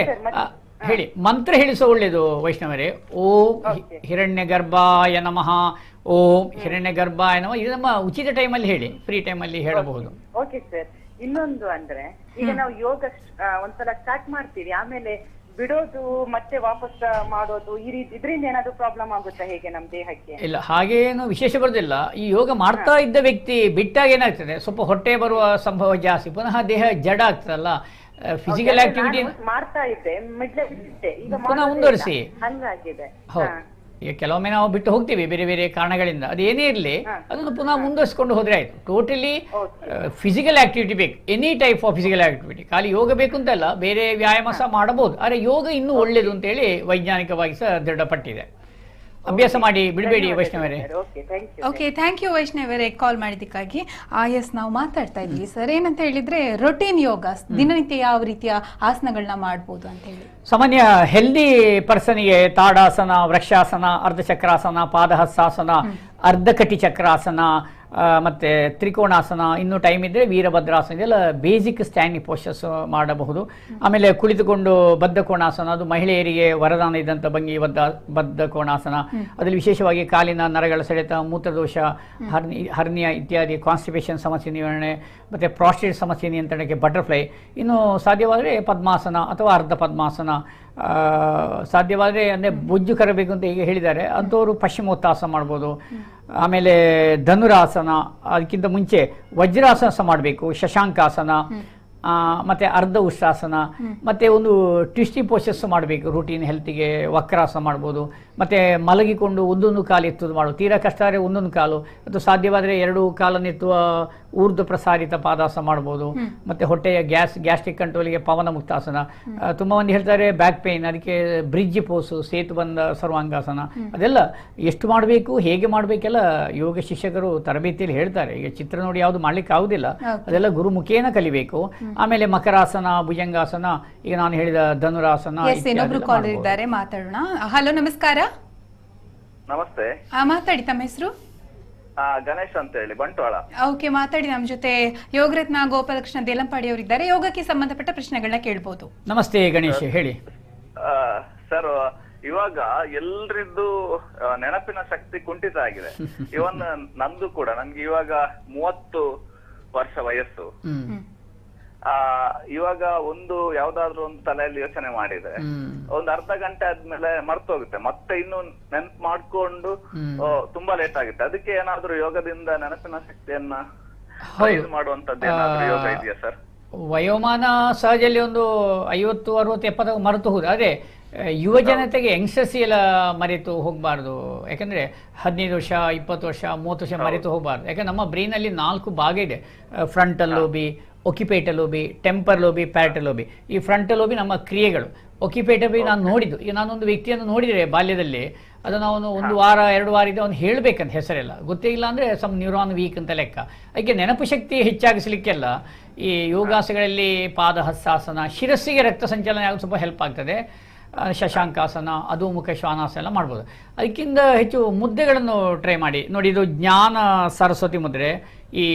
ಹೇಳಿ, ಮಂತ್ರ ಹೇಳಿಸೋ ಒಳ್ಳೆಯದು ವೈಷ್ಣವರೇ. ಓಂ ಹಿರಣ್ಯ ಗರ್ಭಾಯ ನಮಃ, ಓಂ ಹಿರಣ್ಯ ಗರ್ಭಾಯ ನಮಃ. ಇದು ನಮ್ಮ ಉಚಿತ ಟೈಮಲ್ಲಿ ಹೇಳಿ, ಫ್ರೀ ಟೈಮಲ್ಲಿ ಹೇಳಬಹುದು. Okay sir. ಇನ್ನೊಂದು ಅಂದ್ರೆ, ಈಗ ನಾವು ಯೋಗ ಒಂದ್ಸಲ ಸ್ಟಾರ್ಟ್ ಮಾಡ್ತೀವಿ, ಆಮೇಲೆ ಬಿಡೋದು, ಮತ್ತೆ ವಾಪಸ್ ಮಾಡೋದು, ಈ ರೀತಿ ಇದರಿಂದ ಏನಾದ್ರು ಪ್ರಾಬ್ಲಮ್ ಆಗುತ್ತಾ, ಹೇಗೆ ನಮ್ಮ ದೇಹಕ್ಕೆ? ಇಲ್ಲ, ಹಾಗೇನು ವಿಶೇಷ ಬರೋದಿಲ್ಲ. ಈ ಯೋಗ ಮಾಡ್ತಾ ಇದ್ದ ವ್ಯಕ್ತಿ ಬಿಟ್ಟಾಗ ಏನಾಗ್ತದೆ, ಸ್ವಲ್ಪ ಹೊಟ್ಟೆ ಬರುವ ಸಂಭವ ಜಾಸ್ತಿ, ಪುನಃ ದೇಹ ಜಡ ಆಗ್ತದಲ್ಲ. ಫಿಸಿಕಲ್ ಆಕ್ಟಿವಿಟಿ ಮಾಡ್ತಾ ಇದ್ದೆ ಈಗ ಪುನಃ ಮುಂದುವರಿಸಿ. ಹಂಗಾಗಿದೆ. ಹೌದು, ಈಗ ಕೆಲವೊಮ್ಮೆ ನಾವು ಬಿಟ್ಟು ಹೋಗ್ತೀವಿ ಬೇರೆ ಬೇರೆ ಕಾರಣಗಳಿಂದ, ಅದೇನೇ ಇರಲಿ ಅದನ್ನು ಪುನಃ ಮುಂದುವರಿಸಿಕೊಂಡು ಹೋದ್ರೆ ಆಯ್ತು. ಟೋಟಲಿ ಫಿಸಿಕಲ್ ಆಕ್ಟಿವಿಟಿ ಬೇಕು, any type of physical activity. ಖಾಲಿ ಯೋಗ ಬೇಕು ಅಂತಲ್ಲ, ಬೇರೆ ವ್ಯಾಯಾಮ ಸಹ ಮಾಡಬಹುದು. ಆದರೆ ಯೋಗ ಇನ್ನೂ ಒಳ್ಳೇದು ಅಂತೇಳಿ ವೈಜ್ಞಾನಿಕವಾಗಿ ಸಹ ದೃಢಪಟ್ಟಿದೆ. ಅಭ್ಯಾಸ ಮಾಡಿ ಬಿಡಬೇಡಿ ವೈಷ್ಣವರೇ. ಓಕೆ, ಥ್ಯಾಂಕ್ ಯು ವೈಷ್ಣವರೇ ಕಾಲ್ ಮಾಡಿದ್ದಕ್ಕಾಗಿ. ಎಸ್, ನಾವು ಮಾತಾಡ್ತಾ ಇದ್ವಿ ಸರ್, ಏನಂತ ಹೇಳಿದ್ರೆ ರೊಟೀನ್ ಯೋಗ, ದಿನನಿತ್ಯ ಯಾವ ರೀತಿಯ ಆಸನಗಳನ್ನ ಮಾಡ್ಬೋದು ಅಂತ ಹೇಳಿ. ಸಾಮಾನ್ಯ ಹೆಲ್ದಿ ಪರ್ಸನ್ಗೆ ತಾಡಾಸನ, ವೃಕ್ಷಾಸನ, ಅರ್ಧಚಕ್ರಾಸನ, ಪಾದಹಸ್ತಾಸನ, ಅರ್ಧಕಟಿ ಚಕ್ರಾಸನ, ಮತ್ತು ತ್ರಿಕೋಣಾಸನ, ಇನ್ನೂ ಟೈಮ್ ಇದ್ದರೆ ವೀರಭದ್ರಾಸನ, ಇದೆಲ್ಲ ಬೇಸಿಕ್ ಸ್ಟ್ಯಾಂಡಿಂಗ್ ಪೋಸ್ಚರ್ಸ್ ಮಾಡಬಹುದು. ಆಮೇಲೆ ಕುಳಿತುಕೊಂಡು ಬದ್ಧ ಕೋಣಾಸನ, ಅದು ಮಹಿಳೆಯರಿಗೆ ವರದಾನ ಇದ್ದಂಥ ಭಂಗಿ ಬದ್ಧ ಕೋಣಾಸನ. ಅದರಲ್ಲಿ ವಿಶೇಷವಾಗಿ ಕಾಲಿನ ನರಗಳ ಸೆಳೆತ, ಮೂತ್ರದೋಷ, ಹರ್ನಿಯಾ ಇತ್ಯಾದಿ ಕಾನ್ಸ್ಟಿಪೇಷನ್ ಸಮಸ್ಯೆ ನಿವಾರಣೆ, ಮತ್ತು ಪ್ರಾಸ್ಟೇಟ್ ಸಮಸ್ಯೆ ನಿಯಂತ್ರಣಕ್ಕೆ ಬಟರ್ಫ್ಲೈ. ಇನ್ನು ಸಾಧ್ಯವಾದರೆ ಪದ್ಮಾಸನ ಅಥವಾ ಅರ್ಧ ಪದ್ಮಾಸನ, ಸಾಧ್ಯವಾದರೆ ಅಂದರೆ ಬೊಜ್ಜು ಕರಬೇಕು ಅಂತ ಈಗ ಹೇಳಿದ್ದಾರೆ ಅಂಥವರು ಪಶ್ಚಿಮೋತ್ತಾಸನ ಮಾಡ್ಬೋದು. ಆಮೇಲೆ ಧನುರಾಸನ, ಅದಕ್ಕಿಂತ ಮುಂಚೆ ವಜ್ರಾಸನ ಸಹ ಮಾಡಬೇಕು, ಶಶಾಂಕಾಸನ, ಮತ್ತು ಅರ್ಧ ಉಷ್ಟ್ರಾಸನ, ಮತ್ತು ಒಂದು ಟ್ವಿಸ್ಟಿಂಗ್ ಪೋಸ್ಚರ್ಸ್ ಮಾಡಬೇಕು ರೂಟೀನ್ ಹೆಲ್ತಿಗೆ. ವಕ್ರಾಸನ ಮಾಡ್ಬೋದು, ಮತ್ತು ಮಲಗಿಕೊಂಡು ಒಂದೊಂದು ಕಾಲು ಎತ್ತುವುದು ಮಾಡೋದು. ತೀರಾ ಕಷ್ಟ ಆದರೆ ಒಂದೊಂದು ಕಾಲು, ಅಥವಾ ಸಾಧ್ಯವಾದರೆ ಎರಡು ಕಾಲನ್ನು ಎತ್ತುವ ಊರ್ಧ್ವ ಪ್ರಸಾರಿತ ಪಾದಾಸನ ಮಾಡ್ಬೋದು. ಮತ್ತು ಹೊಟ್ಟೆಯ ಗ್ಯಾಸ್ಟ್ರಿಕ್ ಕಂಟ್ರೋಲಿಗೆ ಪವನ ಮುಕ್ತಾಸನ. ತುಂಬ ಮಂದಿ ಹೇಳ್ತಾರೆ ಬ್ಯಾಕ್ ಪೇಯ್ನ್, ಅದಕ್ಕೆ ಬ್ರಿಡ್ಜ್ ಪೋಸು, ಸೇತುಬಂಧ ಸರ್ವಾಂಗಾಸನ, ಅದೆಲ್ಲ ಎಷ್ಟು ಮಾಡಬೇಕು, ಹೇಗೆ ಮಾಡಬೇಕೆಲ್ಲ ಯೋಗ ಶಿಕ್ಷಕರು ತರಬೇತಿಯಲ್ಲಿ ಹೇಳ್ತಾರೆ. ಈಗ ಚಿತ್ರ ನೋಡಿ ಯಾವುದು ಮಾಡ್ಲಿಕ್ಕೆ ಆಗುದಿಲ್ಲ, ಅದೆಲ್ಲ ಗುರುಮುಖೇನ ಕಲಿಬೇಕು. ಆಮೇಲೆ ಮಕರಾಸನ, ಭುಜಂಗಾಸನ, ಈಗ ನಾನು ಹೇಳಿದ ಧನುರಾಸನ. ಇನ್ನೊಬ್ರು ಕಾಲ್ ಇದ್ದಾರೆ, ಮಾತಾಡೋಣ. ಹಲೋ, ನಮಸ್ಕಾರ. ನಮಸ್ತೆ. ಮಾತಾಡಿ, ತಮ್ಮ ಹೆಸರು? ಗಣೇಶ್ ಅಂತ ಹೇಳಿ, ಬಂಟ್ವಾಳ. ಓಕೆ, ಮಾತಾಡಿ. ನಮ್ಮ ಜೊತೆ ಯೋಗರತ್ನ ಗೋಪಾಲಕೃಷ್ಣ ದೇಲಂಪಾಡಿ ಅವರಿದ್ದಾರೆ, ಯೋಗಕ್ಕೆ ಸಂಬಂಧಪಟ್ಟ ಪ್ರಶ್ನೆಗಳನ್ನ ಕೇಳ್ಬೋದು. ನಮಸ್ತೆ ಗಣೇಶ್, ಹೇಳಿ. ಸರ್, ಇವಾಗ ಎಲ್ರಿದ್ದು ನೆನಪಿನ ಶಕ್ತಿ ಕುಂಠಿತ ಆಗಿದೆ. ಇವನ್ ನಂದು ಕೂಡ. ನನ್ಗೆ ಇವಾಗ 30 ವರ್ಷ ವಯಸ್ಸು. ಇವಾಗ ಒಂದು ಯಾವ್ದಾದ್ರು ಒಂದು ತಲೆಯಲ್ಲಿ ಯೋಚನೆ ಮಾಡಿದ್ರೆ ಒಂದು ಅರ್ಧ ಗಂಟೆ ಆದ್ಮೇಲೆ ಮರ್ತೋಗುತ್ತೆ, ಮತ್ತೆ ಇನ್ನು ನೆನಪು ಮಾಡ್ಕೊಂಡು ತುಂಬಾ ಲೇಟ್ ಆಗುತ್ತೆ. ಅದಕ್ಕೆ ಏನಾದ್ರೂ ಯೋಗದಿಂದ ನೆನಪಿನ ಶಕ್ತಿಯನ್ನ ಮಾಡುವಂತದ್ದು ಏನಾದ್ರೂ ಯೋಗ ಇದೆಯಾ ಸರ್? ವಯೋಮಾನ ಸಹಜಲ್ಲಿ ಒಂದು 50, 60, 70 ಮರೆತು ಹೋಗುದು. ಅದೇ ಯುವ ಜನತೆಗೆ ಯಂಗ್ಸ್ಟರ್ಸ್ ಎಲ್ಲ ಮರೆತು ಹೋಗಬಾರ್ದು. ಯಾಕಂದ್ರೆ 15 ವರ್ಷ, 20 ವರ್ಷ, 30 ವರ್ಷ ಮರೆತು ಹೋಗಬಾರ್ದು. ಯಾಕಂದ್ರೆ ನಮ್ಮ ಬ್ರೈನಲ್ಲಿ 4 ಭಾಗ ಇದೆ: ಫ್ರಂಟಲ್ ಲೋಬಿ, ಒಕ್ಯುಪೇಟಲ್ ಲೋಬಿ, ಟೆಂಪರ್ ಲೋಬಿ, ಪ್ಯಾರಟಲ್ ಲೋಬಿ. ಈ ಫ್ರಂಟಲ್ ಲೋಬಿ ನಮ್ಮ ಕ್ರಿಯೆಗಳು. ಒಕ್ಯುಪೇಟಲ್ ಲೋಬಿ ನಾನು ನೋಡಿದ್ದು. ಈಗ ನಾನೊಂದು ವ್ಯಕ್ತಿಯನ್ನು ನೋಡಿದರೆ ಬಾಲ್ಯದಲ್ಲಿ, ಅದನ್ನು ಅವನು 1 ವಾರ 2 ವಾರ ಇದೆ, ಅವ್ನು ಹೇಳಬೇಕಂತ ಹೆಸರೆಲ್ಲ ಗೊತ್ತೇ ಇಲ್ಲ ಅಂದರೆ ಸಮ್ ನ್ಯೂರಾನ್ ವೀಕ್ ಅಂತ ಲೆಕ್ಕ. ಅದಕ್ಕೆ ನೆನಪು ಶಕ್ತಿ ಹೆಚ್ಚಾಗಿಸಲಿಕ್ಕೆಲ್ಲ ಈ ಯೋಗಾಸನಗಳಲ್ಲಿ ಪಾದಹಸ್ತಾಸನ, ಶಿರಸ್ಸಿಗೆ ರಕ್ತ ಸಂಚಲನ ಆಗೋದು ಸ್ವಲ್ಪ ಹೆಲ್ಪ್ ಆಗ್ತದೆ. ಶಶಾಂಕಾಸನ, ಅಧೋಮುಖ ಶ್ವಾನಾಸನ ಎಲ್ಲ ಮಾಡ್ಬೋದು. ಅದಕ್ಕಿಂತ ಹೆಚ್ಚು ಮುದ್ದೆಗಳನ್ನು ಟ್ರೈ ಮಾಡಿ ನೋಡಿ. ಇದು ಜ್ಞಾನ ಸರಸ್ವತಿ ಮುದ್ರೆ, ಈ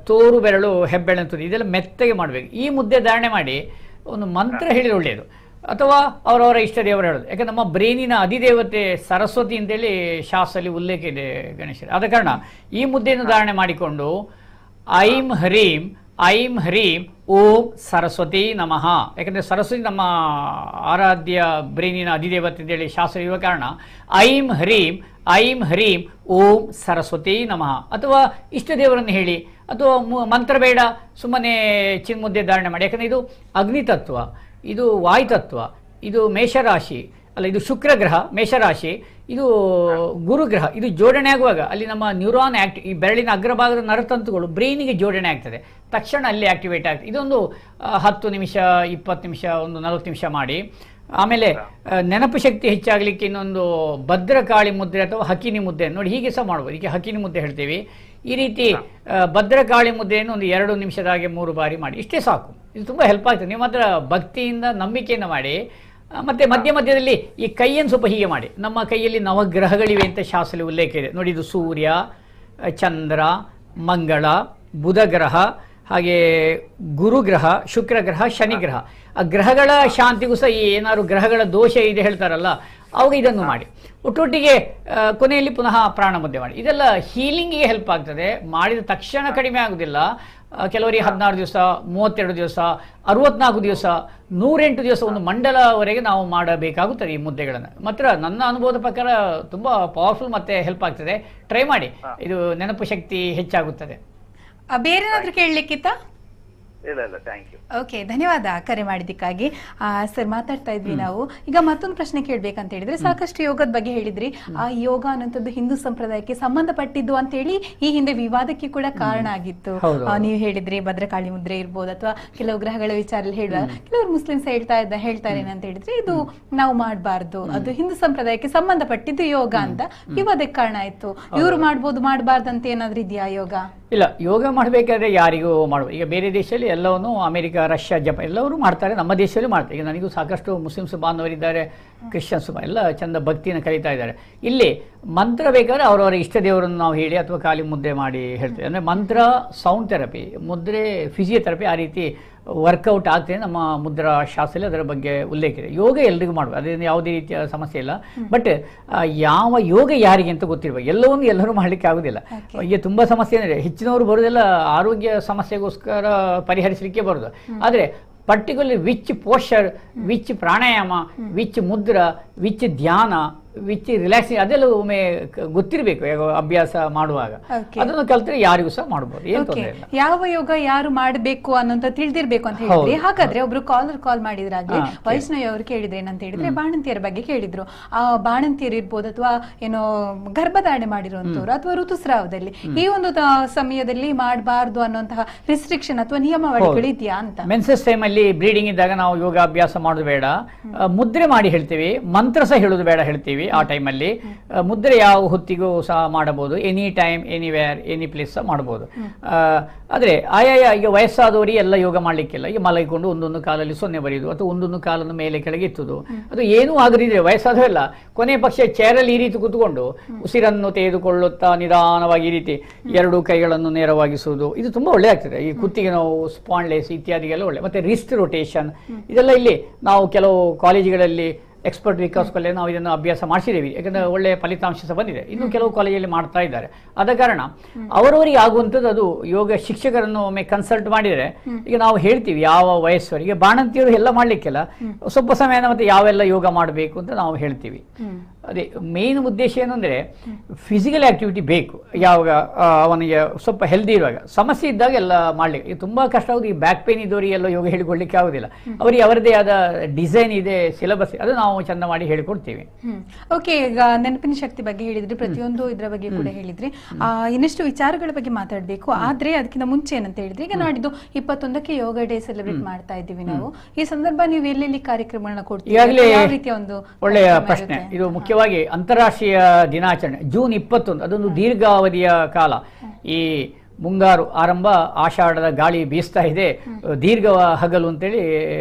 ತೋರು ಬೆರಳು ಹೆಬ್ಬೆರಳು ತುದಿ, ಇದೆಲ್ಲ ಮೆತ್ತಗೆ ಮಾಡಬೇಕು. ಈ ಮುದ್ದೆ ಧಾರಣೆ ಮಾಡಿ ಒಂದು ಮಂತ್ರ ಹೇಳಿದ್ರೆ ಒಳ್ಳೆಯದು, ಅಥವಾ ಅವರವರ ಇಷ್ಟ ದೇವರು ಹೇಳೋದು. ಯಾಕಂದ್ರೆ ನಮ್ಮ ಬ್ರೈನಿನ ಅಧಿದೇವತೆ ಸರಸ್ವತಿ ಅಂತೇಳಿ ಶಾಸ್ತ್ರದಲ್ಲಿ ಉಲ್ಲೇಖ ಇದೆ ಗಣೇಶ. ಆದ ಕಾರಣ ಈ ಮುದ್ದೆಯನ್ನು ಧಾರಣೆ ಮಾಡಿಕೊಂಡು ಐಂ ಹ್ರೀಂ ಐಂ ಹ್ರೀಂ ಓಂ ಸರಸ್ವತಿ ನಮಃ. ಯಾಕಂದರೆ ಸರಸ್ವತಿ ನಮ್ಮ ಆರಾಧ್ಯ ಬ್ರೈನಿನ ಅಧಿದೇವತೆ ಅಂತೇಳಿ ಶಾಸ್ತ್ರ ಇರುವ ಕಾರಣ ಐಂ ಹ್ರೀಂ ಓಂ ಸರಸ್ವತಿ ನಮಃ. ಅಥವಾ ಇಷ್ಟ ದೇವರನ್ನು ಹೇಳಿ, ಅಥವಾ ಮಂತ್ರ ಬೇಡ, ಸುಮ್ಮನೆ ಚಿನ್ಮುದ್ದೆ ಧಾರಣೆ ಮಾಡಿ. ಯಾಕಂದರೆ ಇದು ಅಗ್ನಿತತ್ವ, ಇದು ವಾಯುತತ್ವ, ಇದು ಮೇಷರಾಶಿ ಅಲ್ಲ, ಇದು ಶುಕ್ರಗ್ರಹ ಮೇಷರಾಶಿ, ಇದು ಗುರುಗ್ರಹ. ಇದು ಜೋಡಣೆ ಆಗುವಾಗ ಅಲ್ಲಿ ನಮ್ಮ ನ್ಯೂರಾನ್ ಈ ಬೆರಳಿನ ಅಗ್ರಭಾಗದ ನರತಂತುಗಳು ಬ್ರೈನಿಗೆ ಜೋಡಣೆ ಆಗ್ತದೆ, ತಕ್ಷಣ ಅಲ್ಲಿ ಆಕ್ಟಿವೇಟ್ ಆಗ್ತದೆ. ಇದೊಂದು 10 ನಿಮಿಷ, 20 ನಿಮಿಷ, ಒಂದು 40 ನಿಮಿಷ ಮಾಡಿ. ಆಮೇಲೆ ನೆನಪು ಶಕ್ತಿ ಹೆಚ್ಚಾಗಲಿಕ್ಕೆ ಇನ್ನೊಂದು ಭದ್ರಕಾಳಿ ಮುದ್ರೆ ಅಥವಾ ಹಕಿನಿ ಮುದ್ದೆ ನೋಡಿ, ಹೀಗೆ ಸಹ ಮಾಡ್ಬೋದು. ಈಗ ಹಕಿನಿ ಮುದ್ದೆ ಹೇಳ್ತೀವಿ. ಈ ರೀತಿ ಭದ್ರಕಾಳಿ ಮುದ್ದೆಯನ್ನು ಒಂದು 2 ನಿಮಿಷದಾಗೆ 3 ಬಾರಿ ಮಾಡಿ, ಇಷ್ಟೇ ಸಾಕು. ಇದು ತುಂಬ ಹೆಲ್ಪ್ ಆಗ್ತದೆ. ನೀವು ಮಾತ್ರ ಭಕ್ತಿಯಿಂದ, ನಂಬಿಕೆಯಿಂದ ಮಾಡಿ. ಮತ್ತು ಮಧ್ಯದಲ್ಲಿ ಈ ಕೈಯನ್ನು ಸ್ವಲ್ಪ ಹೀಗೆ ಮಾಡಿ. ನಮ್ಮ ಕೈಯಲ್ಲಿ ನವಗ್ರಹಗಳಿವೆ ಅಂತ ಶಾಸ್ತ್ರದಲ್ಲಿ ಉಲ್ಲೇಖ ಇದೆ ನೋಡಿ. ಇದು ಸೂರ್ಯ, ಚಂದ್ರ, ಮಂಗಳ, ಬುಧ ಗ್ರಹ, ಹಾಗೆ ಗುರುಗ್ರಹ, ಶುಕ್ರಗ್ರಹ, ಶನಿಗ್ರಹ. ಆ ಗ್ರಹಗಳ ಶಾಂತಿಗೂ ಸಹ ಈ ಏನಾದ್ರು ಗ್ರಹಗಳ ದೋಷ ಇದೆ ಹೇಳ್ತಾರಲ್ಲ, ಅವಾಗ ಇದನ್ನು ಮಾಡಿ. ಒಟ್ಟೊಟ್ಟಿಗೆ ಕೊನೆಯಲ್ಲಿ ಪುನಃ ಪ್ರಾಣ ಮುದ್ದೆ ಮಾಡಿ. ಇದೆಲ್ಲ ಹೀಲಿಂಗಿಗೆ ಹೆಲ್ಪ್ ಆಗ್ತದೆ. ಮಾಡಿದ ತಕ್ಷಣ ಕಡಿಮೆ ಆಗೋದಿಲ್ಲ. ಕೆಲವರಿಗೆ 16 ದಿವಸ, 32 ದಿವಸ, 64 ದಿವಸ, 108 ದಿವಸ, ಒಂದು ಮಂಡಲವರೆಗೆ ನಾವು ಮಾಡಬೇಕಾಗುತ್ತದೆ ಈ ಮುದ್ದೆಗಳನ್ನು. ಮಾತ್ರ ನನ್ನ ಅನುಭವದ ಪ್ರಕಾರ ತುಂಬ ಪವರ್ಫುಲ್ ಮತ್ತು ಹೆಲ್ಪ್ ಆಗ್ತದೆ. ಟ್ರೈ ಮಾಡಿ, ಇದು ನೆನಪು ಶಕ್ತಿ ಹೆಚ್ಚಾಗುತ್ತದೆ. ಬೇರೆ ಏನಾದರೂ ಕೇಳಲಿಕ್ಕಿತ್ತ? ಇಲ್ಲ ಥ್ಯಾಂಕ್ ಯು. ಓಕೆ, ಧನ್ಯವಾದ ಕರೆ ಮಾಡಿದ್ದಕ್ಕಾಗಿ. ಸರ್, ಮಾತಾಡ್ತಾ ಇದ್ವಿ ನಾವು. ಈಗ ಮತ್ತೊಂದು ಪ್ರಶ್ನೆ ಕೇಳ್ಬೇಕಂತ ಹೇಳಿದ್ರೆ, ಸಾಕಷ್ಟು ಯೋಗದ ಬಗ್ಗೆ ಹೇಳಿದ್ರಿ. ಆ ಯೋಗ ಅನ್ನೋಂಥದ್ದು ಹಿಂದೂ ಸಂಪ್ರದಾಯಕ್ಕೆ ಸಂಬಂಧಪಟ್ಟಿದ್ದು ಅಂತ ಹೇಳಿ ಈ ಹಿಂದೆ ವಿವಾದಕ್ಕೆ ಕೂಡ ಕಾರಣ ಆಗಿತ್ತು. ನೀವು ಹೇಳಿದ್ರಿ ಭದ್ರಕಾಳಿ ಮುದ್ರೆ ಇರ್ಬೋದು, ಅಥವಾ ಕೆಲವು ಗ್ರಹಗಳ ವಿಚಾರದಲ್ಲಿ ಹೇಳುವಾಗ ಕೆಲವರು ಮುಸ್ಲಿಮ್ಸ್ ಹೇಳ್ತಾರೆ ಅಂತ ಹೇಳಿದ್ರೆ ಇದು ನಾವು ಮಾಡಬಾರ್ದು, ಅದು ಹಿಂದೂ ಸಂಪ್ರದಾಯಕ್ಕೆ ಸಂಬಂಧಪಟ್ಟಿದ್ದು ಯೋಗ ಅಂತ ವಿವಾದಕ್ಕೆ ಕಾರಣ ಆಯ್ತು. ಇವ್ರು ಮಾಡ್ಬೋದು ಮಾಡಬಾರ್ದಂತ ಏನಾದ್ರೂ ಇದೆಯಾ ಯೋಗ? ಇಲ್ಲ, ಯೋಗ ಮಾಡಬೇಕಾದ್ರೆ ಯಾರಿಗೂ ಮಾಡ್ಬೋದು. ಈಗ ಬೇರೆ ದೇಶದಲ್ಲಿ ಎಲ್ಲವನ್ನೂ ಅಮೆರಿಕ, ರಷ್ಯಾ, ಜಪಾನ್ ಎಲ್ಲರೂ ಮಾಡ್ತಾರೆ, ನಮ್ಮ ದೇಶದಲ್ಲೂ ಮಾಡ್ತಾರೆ. ಈಗ ನನಗೂ ಸಾಕಷ್ಟು ಮುಸ್ಲಿಮ್ಸ್ ಬಾಂಧವರಿದ್ದಾರೆ, ಕ್ರಿಶ್ಚಿಯನ್ಸ್ ಎಲ್ಲ ಚಂದ ಭಕ್ತಿಯನ್ನು ಕಲಿತಾ ಇದ್ದಾರೆ. ಇಲ್ಲಿ ಮಂತ್ರ ಬೇಕಾದ್ರೆ ಅವರವರ ಇಷ್ಟ ದೇವರನ್ನು ನಾವು ಹೇಳಿ ಅಥವಾ ಖಾಲಿ ಮುದ್ರೆ ಮಾಡಿ ಹೇಳ್ತೇವೆ. ಅಂದರೆ ಮಂತ್ರ ಸೌಂಡ್ ಥೆರಪಿ, ಮುದ್ರೆ ಫಿಸಿಯೋಥೆರಪಿ, ಆ ರೀತಿ ವರ್ಕೌಟ್ ಆಗ್ತದೆ. ನಮ್ಮ ಮುದ್ರಾ ಶಾಸ್ತ್ರದಲ್ಲಿ ಅದರ ಬಗ್ಗೆ ಉಲ್ಲೇಖ ಇದೆ. ಯೋಗ ಎಲ್ರಿಗೂ ಮಾಡ್ಬೋದು, ಅದರಿಂದ ಯಾವುದೇ ರೀತಿಯ ಸಮಸ್ಯೆ ಇಲ್ಲ. ಬಟ್ ಯಾವ ಯೋಗ ಯಾರಿಗೆ ಅಂತ ಗೊತ್ತಿರ್ಬೇಕು. ಎಲ್ಲವನ್ನೂ ಎಲ್ಲರೂ ಮಾಡಲಿಕ್ಕೆ ಆಗೋದಿಲ್ಲ. ಈಗ ತುಂಬ ಸಮಸ್ಯೆ ಅಂದರೆ ಹೆಚ್ಚಿನವರು ಬರೋದೆಲ್ಲ ಆರೋಗ್ಯ ಸಮಸ್ಯೆಗೋಸ್ಕರ ಪರಿಹರಿಸಲಿಕ್ಕೆ ಬರೋದು. ಆದರೆ particularly which posture, which pranayama, which Mudra, which ಧ್ಯಾನ, ವಿಚ್ ರಿಲ್ಯಾಕ್ಸಿಂಗ್, ಅದೆಲ್ಲ ಒಮ್ಮೆ ಗೊತ್ತಿರಬೇಕು ಅಭ್ಯಾಸ ಮಾಡುವಾಗ. ಅದನ್ನು ಕಲ್ತ್ರೆ ಯಾರಿಗೂ ಸಹ ಮಾಡಬಹುದು, ಏನು ತೊಂದರೆ ಇಲ್ಲ. ಯಾವ ಯೋಗ ಯಾರು ಮಾಡಬೇಕು ಅನ್ನೋಂತ ತಿಳಿದಿರ್ಬೇಕು ಅಂತ ಹೇಳಿದ್ರಿ. ಹಾಗಾದ್ರೆ ಒಬ್ರು ಕಾಲ್ ಮಾಡಿದ್ರಾಗ್ಲಿ ವೈಷ್ಣವಿ ಅವರು ಕೇಳಿದ್ರೆ ಏನಂತ ಹೇಳಿದ್ರೆ, ಬಾಣಂತಿಯರ ಬಗ್ಗೆ ಕೇಳಿದ್ರು. ಆ ಬಾಣಂತಿಯರು ಇರ್ಬೋದು, ಅಥವಾ ಏನೋ ಗರ್ಭಧಾರಣೆ ಮಾಡಿರುವಂತವ್ರು, ಅಥವಾ ಋತುಸ್ರಾವದಲ್ಲಿ ಈ ಒಂದು ಸಮಯದಲ್ಲಿ ಮಾಡಬಾರ್ದು ಅನ್ನುವಂತಹ ರಿಸ್ಟ್ರಿಕ್ಷನ್ ಅಥವಾ ನಿಯಮಾವಳಿಗಳು ಇದೆಯಾ ಅಂತ? ಮೆನ್ಸಸ್ ಟೈಮ್ ಅಲ್ಲಿ ಬ್ಲೀಡಿಂಗ್ ಇದ್ದಾಗ ನಾವು ಯೋಗ ಅಭ್ಯಾಸ ಮಾಡೋದು ಬೇಡ, ಮುದ್ರೆ ಮಾಡಿ ಹೇಳ್ತೀವಿ, ಮಂತ್ರ ಸಹ ಹೇಳೋದು ಬೇಡ ಹೇಳ್ತೀವಿ. ಆ ಟೈಮಲ್ಲಿ ಮುದ್ರೆ ಯಾವ ಹೊತ್ತಿಗೂ ಸಹ ಮಾಡಬಹುದು, any time, anywhere, any place ಸಹ ಮಾಡಬಹುದು. ಆದರೆ ಆಯಾಯ ಈಗ ವಯಸ್ಸಾದವರಿಗೆ ಎಲ್ಲ ಯೋಗ ಮಾಡಲಿಕ್ಕಿಲ್ಲ. ಈಗ ಮಲಗಿಕೊಂಡು ಒಂದೊಂದು ಕಾಲಲ್ಲಿ 0 ಬರೆಯುವುದು, ಅಥವಾ ಒಂದೊಂದು ಕಾಲನ್ನು ಮೇಲೆ ಕೆಳಗೆ ಎತ್ತುವುದು, ಅದು ಏನೂ ಆಗದಿದ್ರೆ ವಯಸ್ಸಾದವೆಲ್ಲ ಕೊನೆ ಪಕ್ಷ ಚೇರಲ್ಲಿ ಈ ರೀತಿ ಕೂತ್ಕೊಂಡು ಉಸಿರನ್ನು ತೆಗೆದುಕೊಳ್ಳುತ್ತಾ ನಿಧಾನವಾಗಿ ಈ ರೀತಿ 2 ಕೈಗಳನ್ನು ನೇರವಾಗಿಸುವುದು, ಇದು ತುಂಬ ಒಳ್ಳೆ ಆಗ್ತದೆ. ಈ ಕುತ್ತಿಗೆ ನೋವು, ಸ್ಪಾಂಡ್ಲೆಸ್ ಇತ್ಯಾದಿಗೆಲ್ಲ ಒಳ್ಳೆ. ಮತ್ತೆ ರಿಸ್ಟ್ ರೊಟೇಷನ್, ಇದೆಲ್ಲ ಇಲ್ಲಿ ನಾವು ಕೆಲವು ಕಾಲೇಜುಗಳಲ್ಲಿ ಎಕ್ಸ್ಪರ್ಟ್ ವಿಕಾಸ್ ಕಾಲೇಜ್ ನಾವು ಇದನ್ನು ಅಭ್ಯಾಸ ಮಾಡಿಸಿದ್ದೇವೆ. ಯಾಕಂದರೆ ಒಳ್ಳೆಯ ಫಲಿತಾಂಶ ಸಹ ಬಂದಿದೆ. ಇನ್ನು ಕೆಲವು ಕಾಲೇಜಲ್ಲಿ ಮಾಡ್ತಾ ಇದ್ದಾರೆ. ಆದ ಕಾರಣ ಅವರವರಿಗೆ ಆಗುವಂಥದ್ದು ಅದು ಯೋಗ ಶಿಕ್ಷಕರನ್ನು ಒಮ್ಮೆ ಕನ್ಸಲ್ಟ್ ಮಾಡಿದರೆ, ಈಗ ನಾವು ಹೇಳ್ತೀವಿ ಯಾವ ವಯಸ್ಸವರಿಗೆ, ಬಾಣಂತಿಯರು ಎಲ್ಲ ಮಾಡಲಿಕ್ಕೆಲ್ಲ ಸ್ವಲ್ಪ ಸಮಯ ಮತ್ತೆ ಯಾವೆಲ್ಲ ಯೋಗ ಮಾಡಬೇಕು ಅಂತ ನಾವು ಹೇಳ್ತೀವಿ. ಅದೇ ಮೇನ್ ಉದ್ದೇಶ ಏನು ಅಂದರೆ ಫಿಸಿಕಲ್ ಆಕ್ಟಿವಿಟಿ ಬೇಕು. ಯಾವಾಗ ಅವನಿಗೆ ಸ್ವಲ್ಪ ಹೆಲ್ದಿ ಇರುವಾಗ, ಸಮಸ್ಯೆ ಇದ್ದಾಗ ಎಲ್ಲ ಮಾಡಲಿಕ್ಕೆ ಇದು ತುಂಬ ಕಷ್ಟ ಆಗೋದು. ಈ ಬ್ಯಾಕ್ ಪೇನ್ ಇದ್ದವರಿಗೆ ಎಲ್ಲ ಯೋಗ ಹೇಳಿಕೊಡ್ಲಿಕ್ಕೆ ಆಗೋದಿಲ್ಲ. ಅವರಿಗೆ ಅವರದೇ ಆದ ಡಿಸೈನ್ ಇದೆ, ಸಿಲೆಬಸ್, ಅದು ನಾವು ಚಂದ ಮಾಡಿ ಹೇಳಿಕೊಡ್ತೀವಿ. ಓಕೆ, ಈಗ ನೆನಪಿನ ಶಕ್ತಿ ಬಗ್ಗೆ ಹೇಳಿದ್ರಿ, ಪ್ರತಿಯೊಂದು ಇದರ ಬಗ್ಗೆ ಕೂಡ ಹೇಳಿದ್ರಿ. ಇನ್ನಷ್ಟು ವಿಚಾರಗಳ ಬಗ್ಗೆ ಮಾತಾಡಬೇಕು. ಆದ್ರೆ ಅದಕ್ಕಿಂತ ಮುಂಚೆ ಏನಂತ ಹೇಳಿದ್ರಿ, ಈಗ ನಾಡಿದ್ದು 21ಕ್ಕೆ ಯೋಗ ಡೇ ಸೆಲೆಬ್ರೇಟ್ ಮಾಡ್ತಾ ಇದ್ದೀವಿ ನಾವು. ಈ ಸಂದರ್ಭ ನೀವು ಎಲ್ಲೆಲ್ಲಿ ಕಾರ್ಯಕ್ರಮಗಳನ್ನ ಕೊಡ್ತೀವಿ? ಯಾವ ರೀತಿಯ ಒಂದು ಒಳ್ಳೆಯ ಪ್ರಶ್ನೆ ಇದು. ಮುಖ್ಯವಾಗಿ ಅಂತಾರಾಷ್ಟ್ರೀಯ ದಿನಾಚರಣೆ ಜೂನ್ 21, ಅದೊಂದು ದೀರ್ಘಾವಧಿಯ ಕಾಲ. ಈ ಮುಂಗಾರು ಆರಂಭ, ಆಷಾಢದ ಗಾಳಿ ಬೀಸ್ತಾ ಇದೆ, ದೀರ್ಘ ಹಗಲು ಅಂತೇಳಿ